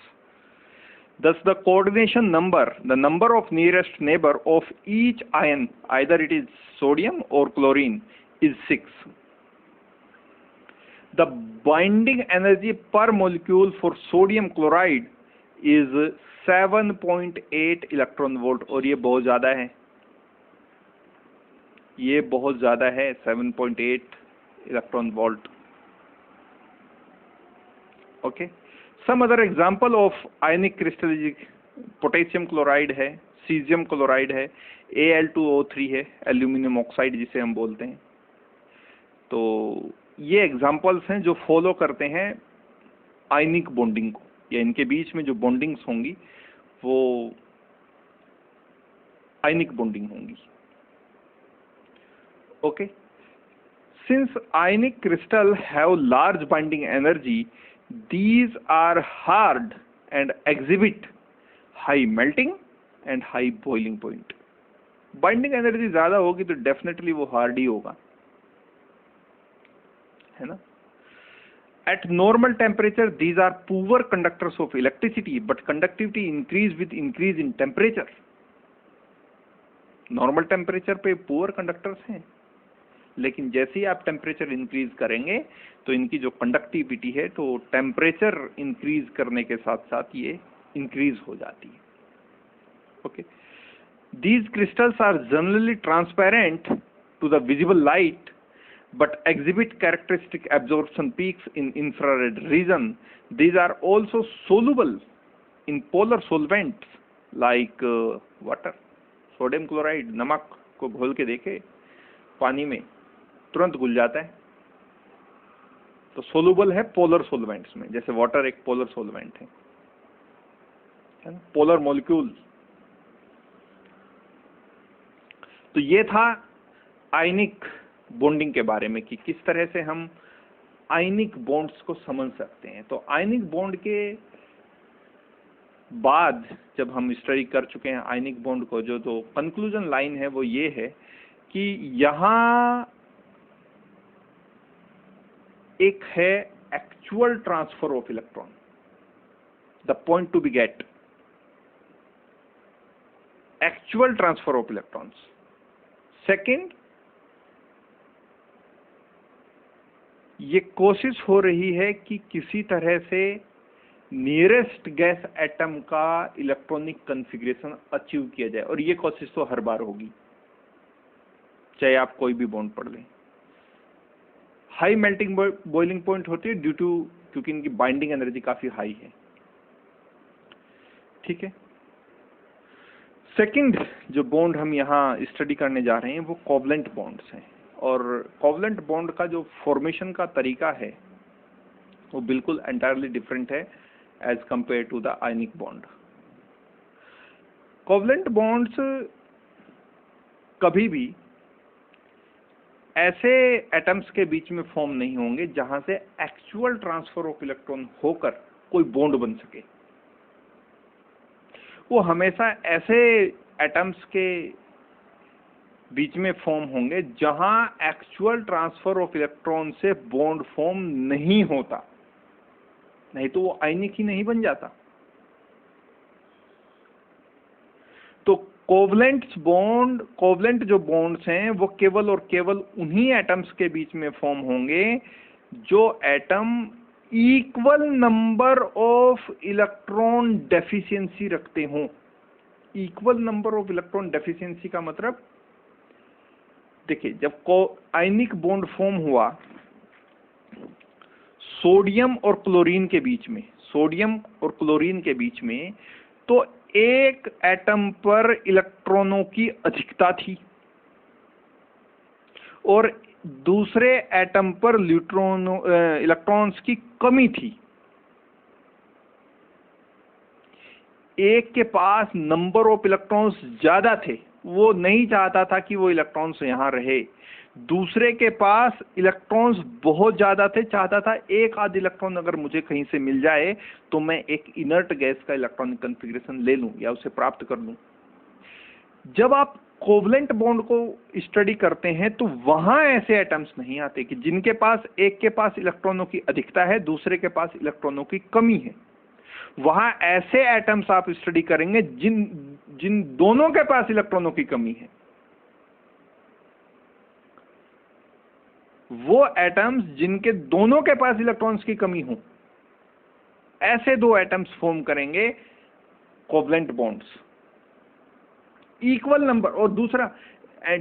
Thus the coordination number, the number of nearest neighbor of each ion, either it is sodium or chlorine, is 6. The binding energy per molecule for sodium chloride is 7.8 electron volt, और ये बहुत ज्यादा है, ये बहुत ज्यादा है, 7.8 electron volt. Okay, some other example of ionic crystal, potassium chloride है, सीजियम क्लोराइड है, Al2O3 है, एल्यूमिनियम ऑक्साइड जिसे हम बोलते हैं। तो ये एग्जाम्पल्स हैं जो फॉलो करते हैं आयनिक बॉन्डिंग को, या इनके बीच में जो बॉन्डिंग्स होंगी वो आयनिक बॉन्डिंग होंगी। Okay, since ionic crystal have large binding energy, these are hard and exhibit high melting and high boiling point. Binding energy ज्यादा होगी तो डेफिनेटली वो हार्ड ही होगा, है ना। At normal temperature, these are poor conductors of electricity, but conductivity increase with increase in temperature. Normal temperature पे poor conductors हैं, लेकिन जैसे ही आप टेम्परेचर इंक्रीज करेंगे तो इनकी जो कंडक्टिविटी है, तो टेम्परेचर इंक्रीज करने के साथ साथ ये इंक्रीज हो जाती है। Okay, these crystals are generally transparent to the visible light but exhibit characteristic absorption peaks in infrared region. These are also soluble in polar solvents like water, sodium chloride, नमक को घोल के देखे पानी में, तुरंत घुल जाता है। तो सोलुबल है पोलर सोलवेंट्स में, जैसे वाटर एक पोलर सोलवेंट है ना, पोलर मॉलिक्यूल। तो ये था आयनिक बॉन्डिंग के बारे में कि किस तरह से हम आयनिक बॉन्ड्स को समझ सकते हैं। तो आयनिक बॉन्ड के बाद जब हम स्टडी कर चुके हैं आयनिक बॉन्ड को, जो तो कंक्लूजन लाइन है वो ये है कि यहां एक है actual transfer of electron, the point to be get, actual transfer of electrons. Second, ये कोशिश हो रही है कि किसी तरह से नियरेस्ट गैस एटम का इलेक्ट्रॉनिक कॉन्फ़िगरेशन अचीव किया जाए, और ये कोशिश तो हर बार होगी, चाहे आप कोई भी बॉन्ड पढ़ लें। हाई मेल्टिंग बॉइलिंग पॉइंट होती है ड्यू टू, क्योंकि इनकी बाइंडिंग एनर्जी काफी हाई है। ठीक है। सेकंड जो बॉन्ड हम यहाँ स्टडी करने जा रहे हैं वो कोवलेंट बॉन्ड्स हैं, और कोवलेंट बॉन्ड का जो फॉर्मेशन का तरीका है वो बिल्कुल एंटायरली डिफरेंट है as compare to the ionic bond. Covalent bonds कभी भी ऐसे एटम्स के बीच में फॉर्म नहीं होंगे जहां से एक्चुअल ट्रांसफर ऑफ इलेक्ट्रॉन होकर कोई बॉन्ड बन सके। वो हमेशा ऐसे एटम्स के बीच में फॉर्म होंगे जहां एक्चुअल ट्रांसफर ऑफ इलेक्ट्रॉन से बॉन्ड फॉर्म नहीं होता, नहीं तो वो आयनिक ही नहीं बन जाता। तो कोवलेंट जो बॉन्ड्स हैं वो केवल और केवल उन्हीं एटम्स के बीच में फॉर्म होंगे जो atom equal number of electron deficiency रखते हों। Equal number of electron deficiency का मतलब, देखिए जब आयनिक बॉन्ड फॉर्म हुआ सोडियम और क्लोरीन के बीच में, तो एक एटम पर इलेक्ट्रॉनों की अधिकता थी और दूसरे एटम पर इलेक्ट्रॉन्स की कमी थी। एक के पास नंबर ऑफ इलेक्ट्रॉन्स ज्यादा थे, वो नहीं चाहता था कि वो इलेक्ट्रॉन्स यहां रहे। दूसरे के पास इलेक्ट्रॉन्स बहुत ज्यादा थे, चाहता था एक आध इलेक्ट्रॉन अगर मुझे कहीं से मिल जाए तो मैं एक इनर्ट गैस का इलेक्ट्रॉनिक कॉन्फ़िगरेशन ले लूं या उसे प्राप्त कर लूं। जब आप कोवलेंट बॉन्ड को स्टडी करते हैं तो वहां ऐसे एटम्स नहीं आते कि जिनके पास एक के पास इलेक्ट्रॉनों की अधिकता है, दूसरे के पास इलेक्ट्रॉनों की कमी है। वहां ऐसे एटम्स आप स्टडी करेंगे जिन दोनों के पास इलेक्ट्रॉनों की कमी है। वो एटम्स जिनके दोनों के पास इलेक्ट्रॉन्स की कमी हो, ऐसे दो एटम्स फॉर्म करेंगे कोवलेंट बॉन्ड्स। इक्वल नंबर, और दूसरा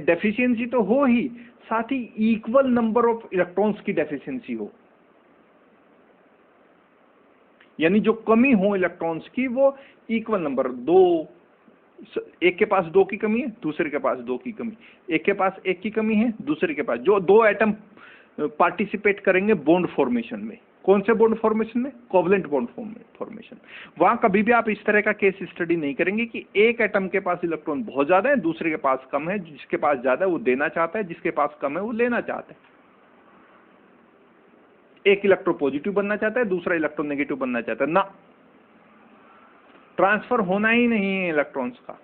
डेफिशिएंसी तो हो ही, साथ ही इक्वल नंबर ऑफ इलेक्ट्रॉन्स की डेफिशिएंसी हो, यानी जो कमी हो इलेक्ट्रॉन्स की वो इक्वल नंबर, दो, एक के पास दो की कमी है, दूसरे के पास दो की कमी, एक के पास एक की कमी है, दूसरे के पास, जो दो एटम पार्टिसिपेट करेंगे बॉन्ड फॉर्मेशन में। कौन से बॉन्ड फॉर्मेशन में? Covalent bond formation. वहां कभी भी आप इस तरह का केस स्टडी नहीं करेंगे कि एक एटम के पास इलेक्ट्रॉन बहुत ज्यादा है, दूसरे के पास कम है, जिसके पास ज्यादा है वो देना चाहता है, जिसके पास कम है वो लेना चाहता है। एक इलेक्ट्रो पॉजिटिव बनना चाहता है, दूसरा इलेक्ट्रो नेगेटिव बनना चाहता है ना, ट्रांसफर होना ही नहीं है इलेक्ट्रॉन्स का।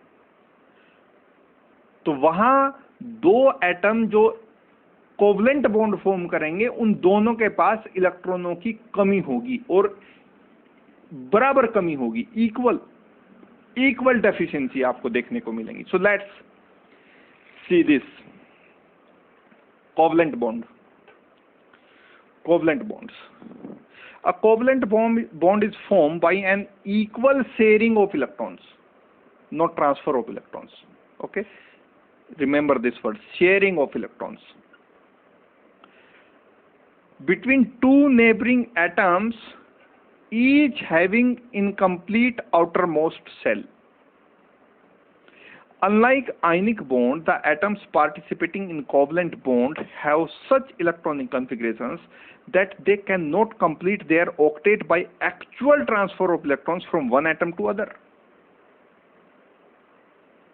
तो वहां दो एटम जो कोवलेंट बॉन्ड फॉर्म करेंगे उन दोनों के पास इलेक्ट्रॉनों की कमी होगी और बराबर कमी होगी, इक्वल डेफिशिएंसी आपको देखने को मिलेंगी। सो let's see this covalent bonds. A covalent bond is formed by an equal sharing of electrons, not transfer of electrons. Okay, remember this word, sharing of electrons, between two neighboring atoms, each having incomplete outermost shell. Unlike ionic bond, the atoms participating in covalent bond have such electronic configurations that they cannot complete their octet by actual transfer of electrons from one atom to other.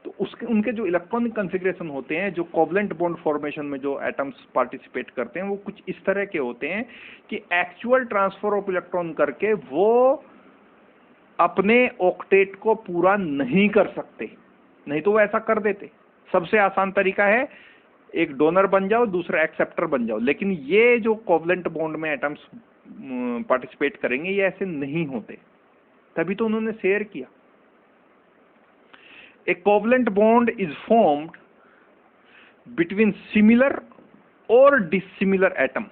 तो उसके उनके जो electronic configuration होते हैं, जो covalent bond formation में जो atoms participate करते हैं, वो कुछ इस तरह के होते हैं कि एक्चुअल ट्रांसफर ऑफ इलेक्ट्रॉन करके वो अपने ऑक्टेट को पूरा नहीं कर सकते, नहीं तो वो ऐसा कर देते। सबसे आसान तरीका है एक डोनर बन जाओ, दूसरा एक्सेप्टर बन जाओ, लेकिन ये जो कोवलेंट बॉन्ड में एटम्स पार्टिसिपेट करेंगे ये ऐसे नहीं होते, तभी तो उन्होंने शेयर किया। A covalent bond is formed between similar or dissimilar atom.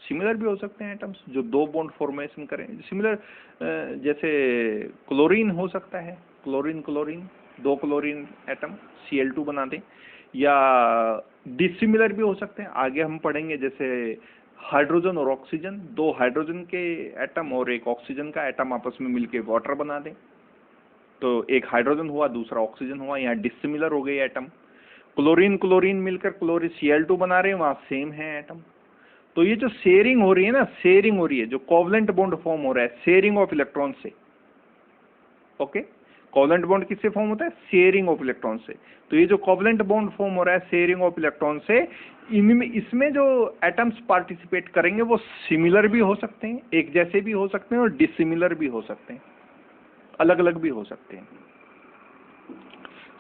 Similar भी हो सकते हैं एटम्स जो दो बॉन्ड फॉर्मेशन करें। सिमिलर जैसे क्लोरीन हो सकता है, क्लोरीन क्लोरीन, दो क्लोरीन एटम Cl2 बना दें, या डिसिमिलर भी हो सकते हैं। आगे हम पढ़ेंगे जैसे हाइड्रोजन और ऑक्सीजन, दो हाइड्रोजन के एटम और एक ऑक्सीजन का एटम आपस में मिलके वाटर बना दें, तो एक हाइड्रोजन हुआ दूसरा ऑक्सीजन हुआ, यहाँ डिसिमिलर हो गई एटम। क्लोरीन क्लोरीन मिलकर क्लोरीन Cl2 बना रहे हैं, वहाँ सेम है एटम। तो ये जो शेयरिंग हो रही है ना, शेयरिंग हो रही है, जो कोवलेंट बॉन्ड फॉर्म हो रहा है शेयरिंग ऑफ इलेक्ट्रॉन से। ओके, कोवलेंट बॉन्ड किससे फॉर्म होता है? शेयरिंग ऑफ इलेक्ट्रॉन से। तो ये जो कोवलेंट बॉन्ड फॉर्म हो रहा है शेयरिंग ऑफ इलेक्ट्रॉन से, इनमें इसमें जो एटम्स पार्टिसिपेट करेंगे वो सिमिलर भी हो सकते हैं, एक जैसे भी हो सकते हैं, और डिसिमिलर भी हो सकते हैं, अलग अलग भी हो सकते हैं।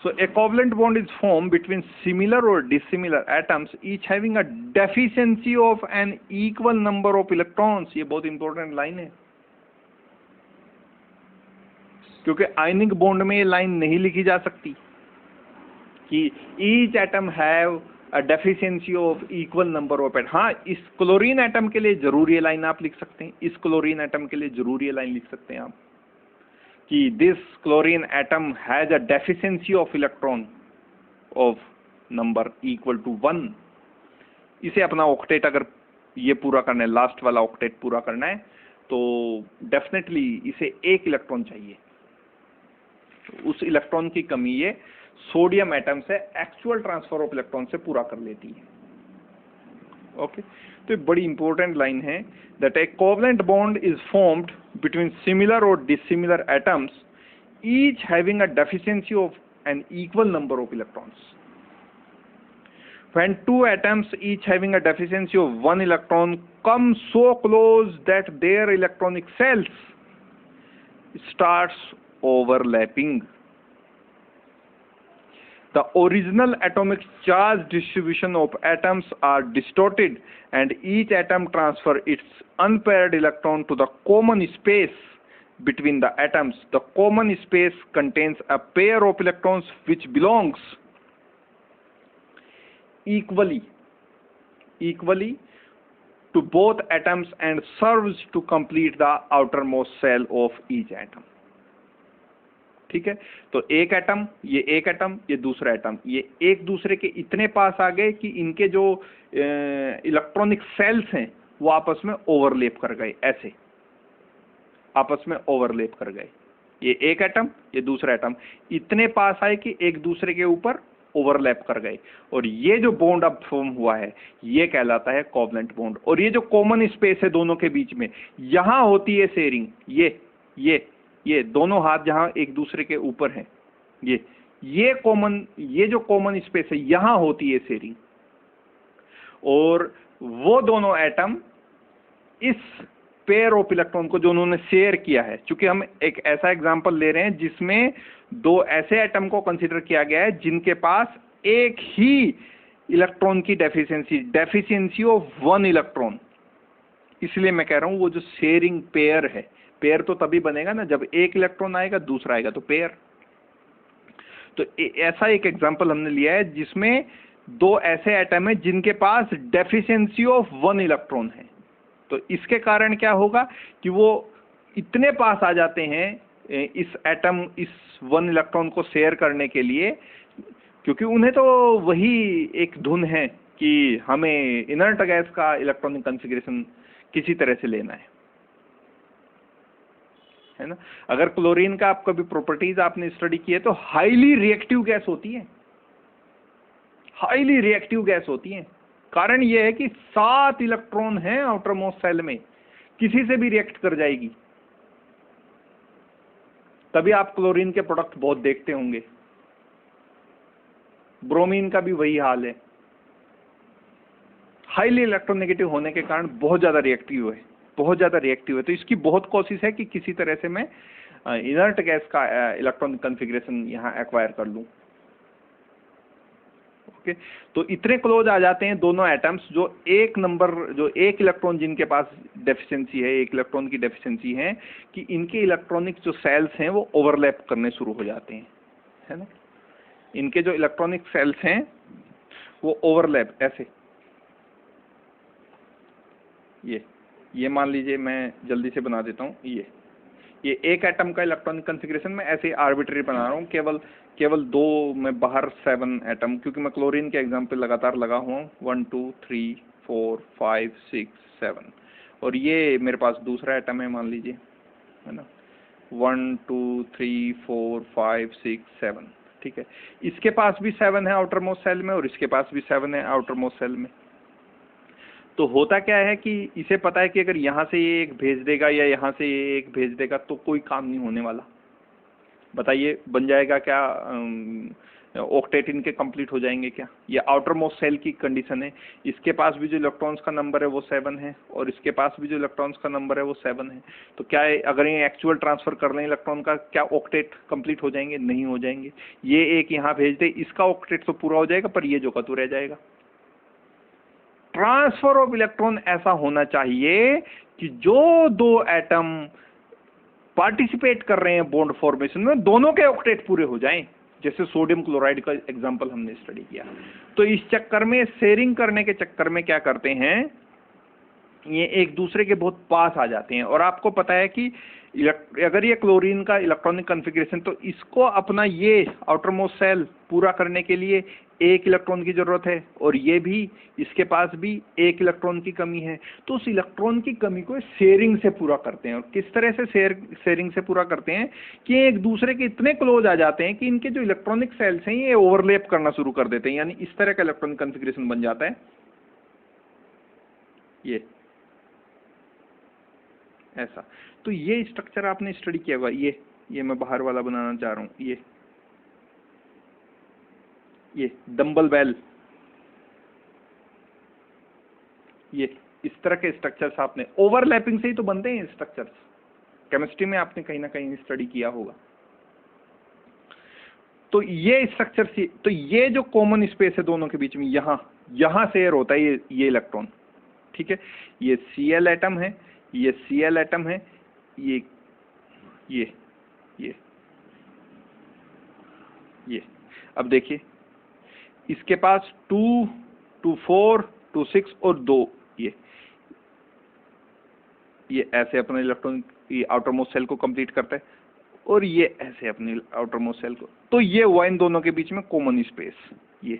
So a covalent bond is formed between similar or dissimilar atoms, each having a deficiency of an equal number of electrons. ये बहुत इंपॉर्टेंट लाइन है, क्योंकि आयनिक बॉन्ड में ये लाइन नहीं लिखी जा सकती कि each atom have a deficiency of equal number of atoms। हाँ, इस क्लोरीन एटम के लिए जरूर ये लाइन आप लिख सकते हैं, इस क्लोरीन एटम के लिए जरूर ये लाइन लिख सकते हैं आप कि this chlorine atom has a deficiency of electron of number equal to 1। इसे अपना ऑक्टेट अगर ये पूरा करना है, लास्ट वाला ऑक्टेट पूरा करना है, तो डेफिनेटली इसे एक इलेक्ट्रॉन चाहिए। उस इलेक्ट्रॉन की कमी ये सोडियम एटम से एक्चुअल ट्रांसफर ऑफ इलेक्ट्रॉन से पूरा कर लेती है। ओके, तो एक बड़ी इंपॉर्टेंट लाइन है, that A covalent bond is formed between similar or dissimilar atoms, each having a deficiency of an equal number of electrons. When two atoms each having a deficiency of one electron come so close that their electronic cells starts overlapping, the original atomic charge distribution of atoms are distorted and each atom transfer its unpaired electron to the common space between the atoms. The common space contains a pair of electrons which belongs equally to both atoms and serves to complete the outermost shell of each atom. ठीक है, तो एक atom, ये एक atom, ये दूसरा atom, ये एक दूसरे के इतने पास आ गए कि इनके जो इलेक्ट्रॉनिक सेल्स हैं वो आपस में ओवरलैप कर गए, ऐसे आपस में ओवरलैप कर गए। ये एक एटम, ये दूसरा एटम, इतने पास आए कि एक दूसरे के ऊपर ओवरलैप कर गए, और ये जो बॉन्ड अब फॉर्म हुआ है ये कहलाता है कोवलेंट बॉन्ड। और ये जो कॉमन स्पेस है दोनों के बीच में, यहां होती है शेयरिंग। ये दोनों हाथ जहां एक दूसरे के ऊपर हैं, ये जो कॉमन स्पेस है यहां होती है शेयरिंग, और वो दोनों एटम इस पेयर ऑफ इलेक्ट्रॉन को जो उन्होंने शेयर किया है, क्योंकि हम एक ऐसा एग्जांपल ले रहे हैं जिसमें दो ऐसे एटम को कंसीडर किया गया है जिनके पास एक ही इलेक्ट्रॉन की डेफिशिएंसी ऑफ 1 इलेक्ट्रॉन। इसलिए मैं कह रहा हूं वो जो शेयरिंग पेयर है, पेयर तो तभी बनेगा ना जब एक इलेक्ट्रॉन आएगा दूसरा आएगा, तो पेयर। तो ऐसा एक एग्जांपल हमने लिया है जिसमें दो ऐसे एटम है जिनके पास डेफिशिएंसी ऑफ 1 इलेक्ट्रॉन है। तो इसके कारण क्या होगा कि वो इतने पास आ जाते हैं इस 1 इलेक्ट्रॉन को शेयर करने के लिए, क्योंकि उन्हें तो वही एक धुन है कि हमें इनर्ट गैस का इलेक्ट्रॉनिक कॉन्फ़िगरेशन किसी तरह से लेना है है ना। अगर क्लोरीन का आप कभी प्रॉपर्टीज आपने स्टडी की है तो हाईली रिएक्टिव गैस होती है, हाईली रिएक्टिव गैस होती है। कारण यह है कि 7 इलेक्ट्रॉन हैं आउटर मोस्ट सेल में, किसी से भी रिएक्ट कर जाएगी। तभी आप क्लोरीन के प्रोडक्ट बहुत देखते होंगे। ब्रोमीन का भी वही हाल है, हाईली इलेक्ट्रोनेगेटिव होने के कारण बहुत ज्यादा रिएक्टिव है, बहुत ज्यादा रिएक्टिव है। तो इसकी बहुत कोशिश है कि किसी तरह से मैं इनर्ट गैस का इलेक्ट्रॉन कॉन्फ़िगरेशन यहाँ एक्वायर कर लूं। ओके, तो इतने क्लोज आ जाते हैं दोनों एटम्स, जो एक इलेक्ट्रॉन जिनके पास डेफिशिएंसी है, एक इलेक्ट्रॉन की डेफिशिएंसी है, कि इनके इलेक्ट्रॉनिक जो सेल्स हैं वो ओवरलैप करने शुरू हो जाते हैं, है ना। इनके जो इलेक्ट्रॉनिक सेल्स हैं वो ओवरलैप, ऐसे ये मान लीजिए, मैं जल्दी से बना देता हूँ। ये एक एटम का इलेक्ट्रॉनिक कॉन्फ़िगरेशन में ऐसे आर्बिट्री बना रहा हूँ, केवल 2 में बाहर 7 एटम, क्योंकि मैं क्लोरीन के एग्जाम्पल लगातार लगा हुआ हूँ। 1 2 3 4 5 6 7, और ये मेरे पास दूसरा एटम है मान लीजिए, है ना। 1 2 3 4 5 6 7, ठीक है। इसके पास भी 7 है आउटर मोस्ट सेल में, और इसके पास भी 7 है आउटर मोस्ट सेल में। तो होता क्या है कि इसे पता है कि अगर यहाँ से ये एक भेज देगा या यहाँ से ये एक भेज देगा तो कोई काम नहीं होने वाला। बताइए, बन जाएगा क्या, ऑक्टेट इनके कंप्लीट हो जाएंगे क्या? ये आउटर मोस्ट सेल की कंडीशन है। इसके पास भी जो इलेक्ट्रॉन्स का नंबर है वो 7 है, और इसके पास भी जो इलेक्ट्रॉन्स का नंबर है वो 7 है। तो क्या है, अगर ये एक्चुअल ट्रांसफर कर लें इलेक्ट्रॉन का, क्या ऑक्टेट कंप्लीट हो जाएंगे? नहीं हो जाएंगे। ये एक यहाँ भेज दे, इसका ऑक्टेट तो पूरा हो जाएगा, पर ये जो का तो रह जाएगा। ट्रांसफर ऑफ इलेक्ट्रॉन ऐसा होना चाहिए कि जो 2 एटम पार्टिसिपेट कर रहे हैं बॉन्ड फॉर्मेशन में, दोनों के ऑक्टेट पूरे हो जाएं। जैसे सोडियम क्लोराइड का एग्जांपल हमने स्टडी किया। तो इस चक्कर में, शेयरिंग करने के चक्कर में क्या करते हैं, ये एक दूसरे के बहुत पास आ जाते हैं। और आपको पता है कि अगर ये क्लोरीन का इलेक्ट्रॉनिक कॉन्फ़िगरेशन, तो इसको अपना ये आउटर मोस्ट सेल पूरा करने के लिए 1 इलेक्ट्रॉन की जरूरत है, और ये भी, इसके पास भी 1 इलेक्ट्रॉन की कमी है। तो उस इलेक्ट्रॉन की कमी को शेयरिंग से पूरा करते हैं। और किस तरह से शेयरिंग से पूरा करते हैं कि एक दूसरे के इतने क्लोज आ जाते हैं कि इनके जो इलेक्ट्रॉनिक सेल्स हैं ये ओवरलैप करना शुरू कर देते हैं, यानी इस तरह का इलेक्ट्रॉनिक कॉन्फ़िगरेशन बन जाता है। ये ऐसा, तो ये स्ट्रक्चर आपने स्टडी किया हुआ। ये मैं बाहर वाला बनाना चाह रहा हूँ। ये डंबल बेल, ये इस तरह के स्ट्रक्चर्स आपने, ओवरलैपिंग से ही तो बनते हैं स्ट्रक्चर्स। केमिस्ट्री में आपने कहीं ना कहीं स्टडी किया होगा। तो ये स्ट्रक्चर, तो ये जो कॉमन स्पेस है दोनों के बीच में, यहां शेयर होता है ये इलेक्ट्रॉन, ठीक है। ये Cl एटम है, ये Cl एटम है, ये अब देखिए, इसके पास 2 2 4 2 6 और 2, ये ऐसे अपने इलेक्ट्रॉन आउटर मोस्ट सेल को कंप्लीट करता है, और ये ऐसे अपने आउटर मोस्ट सेल को। तो ये हुआ इन दोनों के बीच में कॉमन स्पेस। ये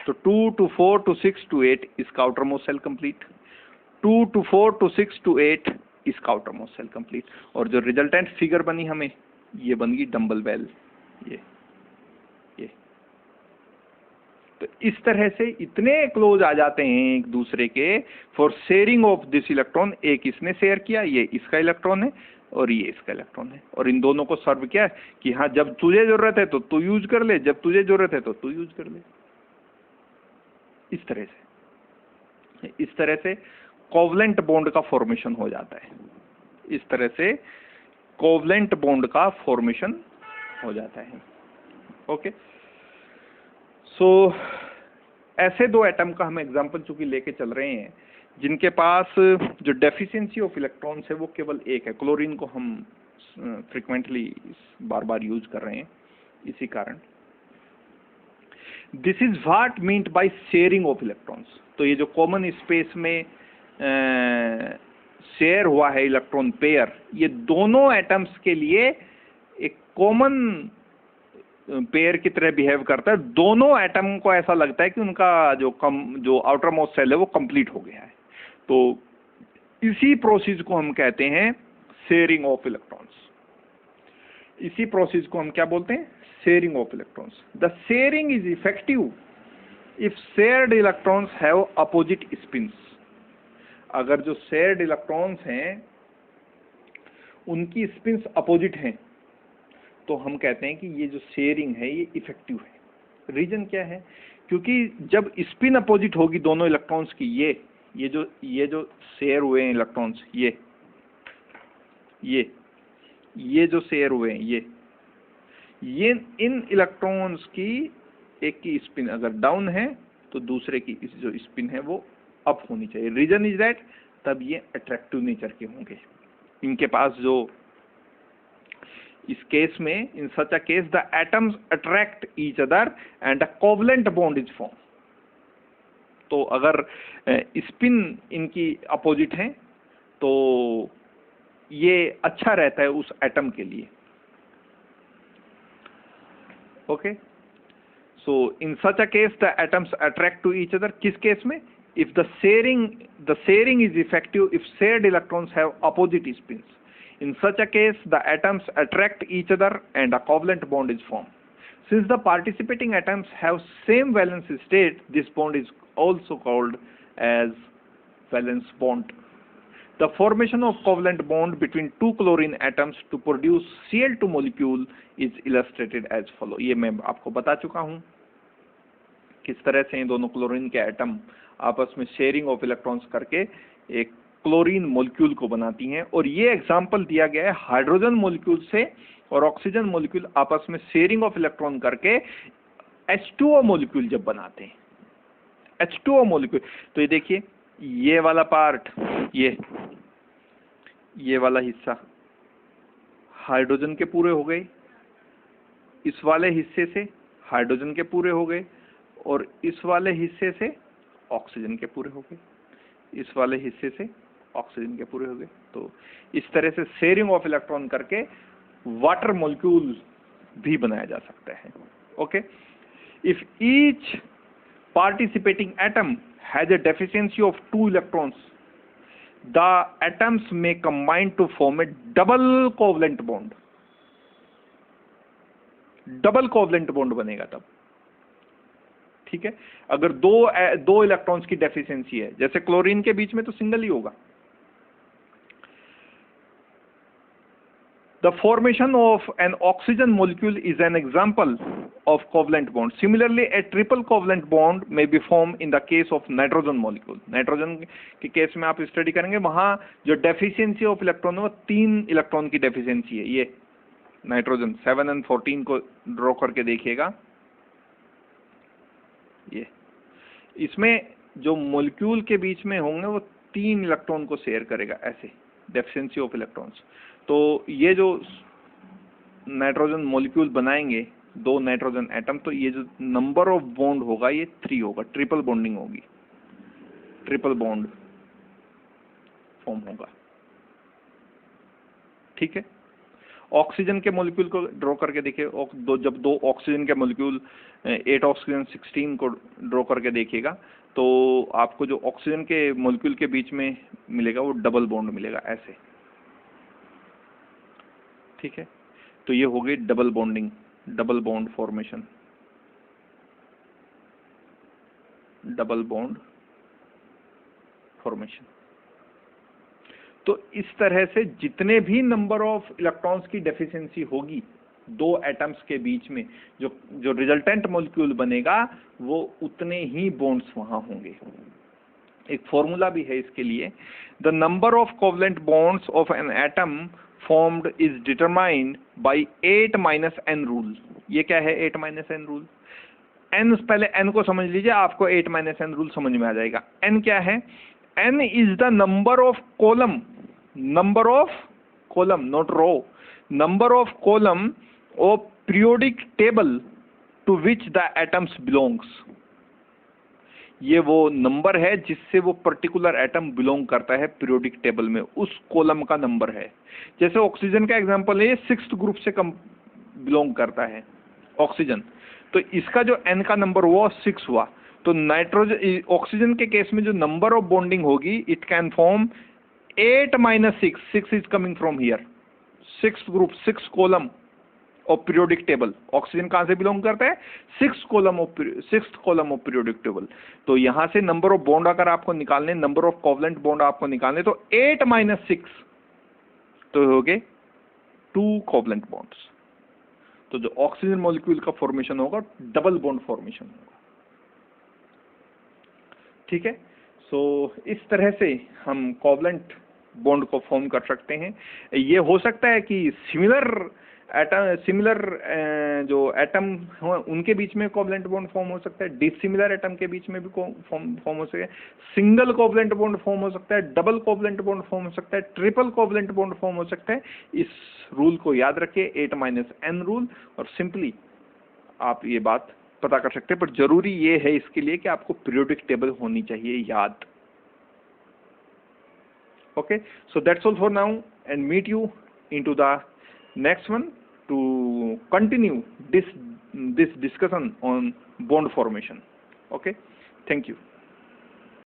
तो 2 2 4 2 6 2 8 इसका आउटर मोस्ट सेल कंप्लीट, 2 2 4 2 6 2 8 इसका आउटर मोस्ट सेल कंप्लीट। और जो रिजल्टेंट फिगर बनी हमें, ये बन गई डंबल बेल। ये तो इस तरह से इतने क्लोज आ जाते हैं एक दूसरे के for sharing of this electron. एक इसने शेयर किया, ये इसका इलेक्ट्रॉन है, और ये इसका इलेक्ट्रॉन है, और इन दोनों को सर्व किया कि हाँ, जब तुझे जरूरत है तो तू यूज कर ले, जब तुझे जरूरत है तो तू यूज कर ले। इस तरह से कोवलेंट बॉन्ड का फॉर्मेशन हो जाता है। इस तरह से कोवलेंट बॉन्ड का फॉर्मेशन हो जाता है। ओके, सो ऐसे 2 एटम का हम एग्जांपल चूंकि लेके चल रहे हैं जिनके पास जो डेफिशिएंसी ऑफ इलेक्ट्रॉन्स है वो केवल 1 है। क्लोरीन को हम फ्रिक्वेंटली बार बार यूज कर रहे हैं इसी कारण। This is what meant by sharing of electrons. तो ये जो कॉमन स्पेस में शेयर हुआ है इलेक्ट्रॉन पेयर, ये दोनों एटम्स के लिए एक कॉमन पेयर की तरह बिहेव करता है। दोनों एटम को ऐसा लगता है कि उनका जो आउटर मोस्ट सेल है वो कंप्लीट हो गया है। तो इसी प्रोसेस को हम कहते हैं शेयरिंग ऑफ इलेक्ट्रॉन्स। इसी प्रोसेस को हम क्या बोलते हैं? Sharing of electrons. The sharing is effective if shared electrons have opposite spins. अगर जो शेयर्ड इलेक्ट्रॉन्स हैं उनकी स्पिन्स अपोजिट हैं तो हम कहते हैं कि ये जो शेयरिंग है ये इफेक्टिव है। रीजन क्या है? क्योंकि जब स्पिन अपोजिट होगी दोनों इलेक्ट्रॉन्स की, ये जो शेयर हुए हैं इलेक्ट्रॉन्स, ये जो शेयर हुए हैं ये इन इलेक्ट्रॉन्स की एक की स्पिन अगर डाउन है तो दूसरे की जो स्पिन है वो अप होनी चाहिए। रीजन इज दैट तब ये अट्रैक्टिव नेचर के होंगे। इनके पास जो इस केस में, in such a case the atoms attract each other and a covalent bond is form. तो अगर स्पिन इनकी अपोजिट है तो ये अच्छा रहता है उस एटम के लिए। Okay, so in such a case the atoms attract to each other. किस केस में? If the sharing is effective if shared electrons have opposite spins. In such a case, the atoms attract each other and a covalent bond is formed. Since the participating atoms have same valence state, this bond is also called as valence bond. The formation of covalent bond between two chlorine atoms to produce Cl2 molecule is illustrated as follow. ये मैं आपको बता चुका हूँ किस तरह से इन दोनों क्लोरीन के एटम आपस में शेयरिंग ऑफ इलेक्ट्रॉन्स करके एक क्लोरीन मॉलिक्यूल को बनाती हैं। और ये एग्जाम्पल दिया गया है हाइड्रोजन मॉलिक्यूल से और ऑक्सीजन मॉलिक्यूल आपस में शेयरिंग ऑफ इलेक्ट्रॉन करके H2O मॉलिक्यूल जब बनाते हैं, H2O मॉलिक्यूल। तो ये देखिए, ये वाला पार्ट, ये वाला हिस्सा हाइड्रोजन के पूरे हो गए, इस वाले हिस्से से हाइड्रोजन के पूरे हो गए और इस वाले हिस्से से ऑक्सीजन के पूरे हो गए, इस वाले हिस्से से ऑक्सीजन के पूरे हो गए। तो इस तरह से शेयरिंग ऑफ इलेक्ट्रॉन करके वाटर मॉलिक्यूल भी बनाया जा सकता है। Okay, if each participating atom has a deficiency of 2 electrons, the atoms may combine to form a double covalent bond. Double covalent bond बनेगा तब, ठीक है। अगर दो इलेक्ट्रॉन्स की डेफिशिएंसी है, जैसे क्लोरीन के बीच में तो सिंगल ही होगा। The formation of an oxygen molecule is an example of covalent bond. Similarly, a triple covalent bond may be formed in the case of nitrogen molecule. Nitrogen के case में आप study करेंगे, वहां जो डेफिशिएंसी ऑफ इलेक्ट्रॉन है वो 3 electron की deficiency है। ये नाइट्रोजन 7 और 14 को ड्रॉ करके देखिएगा, ये इसमें जो मॉलिक्यूल के बीच में होंगे वो 3 इलेक्ट्रॉन को शेयर करेगा, ऐसे डेफिशिएंसी ऑफ इलेक्ट्रॉन्स। तो ये जो नाइट्रोजन मॉलिक्यूल बनाएंगे 2 नाइट्रोजन एटम, तो ये जो नंबर ऑफ बॉन्ड होगा ये 3 होगा, ट्रिपल बॉन्डिंग होगी, ट्रिपल बॉन्ड फॉर्म होगा, ठीक है। ऑक्सीजन के मॉलिक्यूल को ड्रॉ करके देखिए, जब 2 ऑक्सीजन के मॉलिक्यूल 8 ऑक्सीजन 16 को ड्रॉ करके देखिएगा तो आपको जो ऑक्सीजन के मॉलिक्यूल के बीच में मिलेगा वो डबल बॉन्ड मिलेगा, ऐसे, ठीक है। तो ये हो गई double bonding, double bond formation, double bond formation. तो इस तरह से जितने भी नंबर ऑफ इलेक्ट्रॉन्स की डेफिशिएंसी होगी 2 एटम्स के बीच में, जो रिजल्टेंट मॉलिक्यूल बनेगा वो उतने ही बॉन्ड्स वहां होंगे। एक फॉर्मूला भी है इसके लिए, the number of covalent bonds of an atom formed is determined by 8 minus n rule। ये क्या है 8 minus n rule? n, पहले n को समझ लीजिए, आपको 8 minus n rule समझ में आ जाएगा। n क्या है? n is the number of column not row, number of column of periodic table to which the atoms belongs। ये वो नंबर है जिससे वो पर्टिकुलर एटम बिलोंग करता है पीरियोडिक टेबल में, उस कॉलम का नंबर है। जैसे ऑक्सीजन का एग्जांपल है, ये 6th ग्रुप से बिलोंग करता है ऑक्सीजन, तो इसका जो n का नंबर हुआ 6 हुआ। तो नाइट्रोजन ऑक्सीजन के केस में जो नंबर ऑफ बॉन्डिंग होगी, it can form 8 minus 6, 6 is coming from here, 6th group, 6th column of periodic table. Oxygen कहां से बिलोंग करता है? 6th column of periodic table. तो यहां से नंबर ऑफ बॉन्ड अगर आपको निकालने, नंबर ऑफ कोवलेंट बॉन्ड आपको निकालने, तो 8 minus 6 तो हो गए 2 कोवलेंट बॉन्ड्स. तो जो ऑक्सीजन मॉलिक्यूल का फॉर्मेशन होगा डबल बॉन्ड फॉर्मेशन होगा. ठीक है. सो इस तरह से हम कोवलेंट बॉन्ड को फॉर्म कर सकते हैं. ये हो सकता है कि सिमिलर जो एटम हो उनके बीच में कोवलेंट बॉन्ड फॉर्म हो सकता है, डिसिमिलर एटम के बीच में भी फॉर्म हो सकता है, सिंगल कोवलेंट बॉन्ड फॉर्म हो सकता है, डबल कोवलेंट बॉन्ड फॉर्म हो सकता है, ट्रिपल कोवलेंट बॉन्ड फॉर्म हो सकता है. इस रूल को याद रखिए, 8-n रूल, और सिंपली आप ये बात पता कर सकते हैं. पर जरूरी ये है इसके लिए कि आपको पीरियोडिक टेबल होनी चाहिए याद. Okay, so that's all for now, and meet you into the next one to continue this discussion on bond formation. Okay, thank you.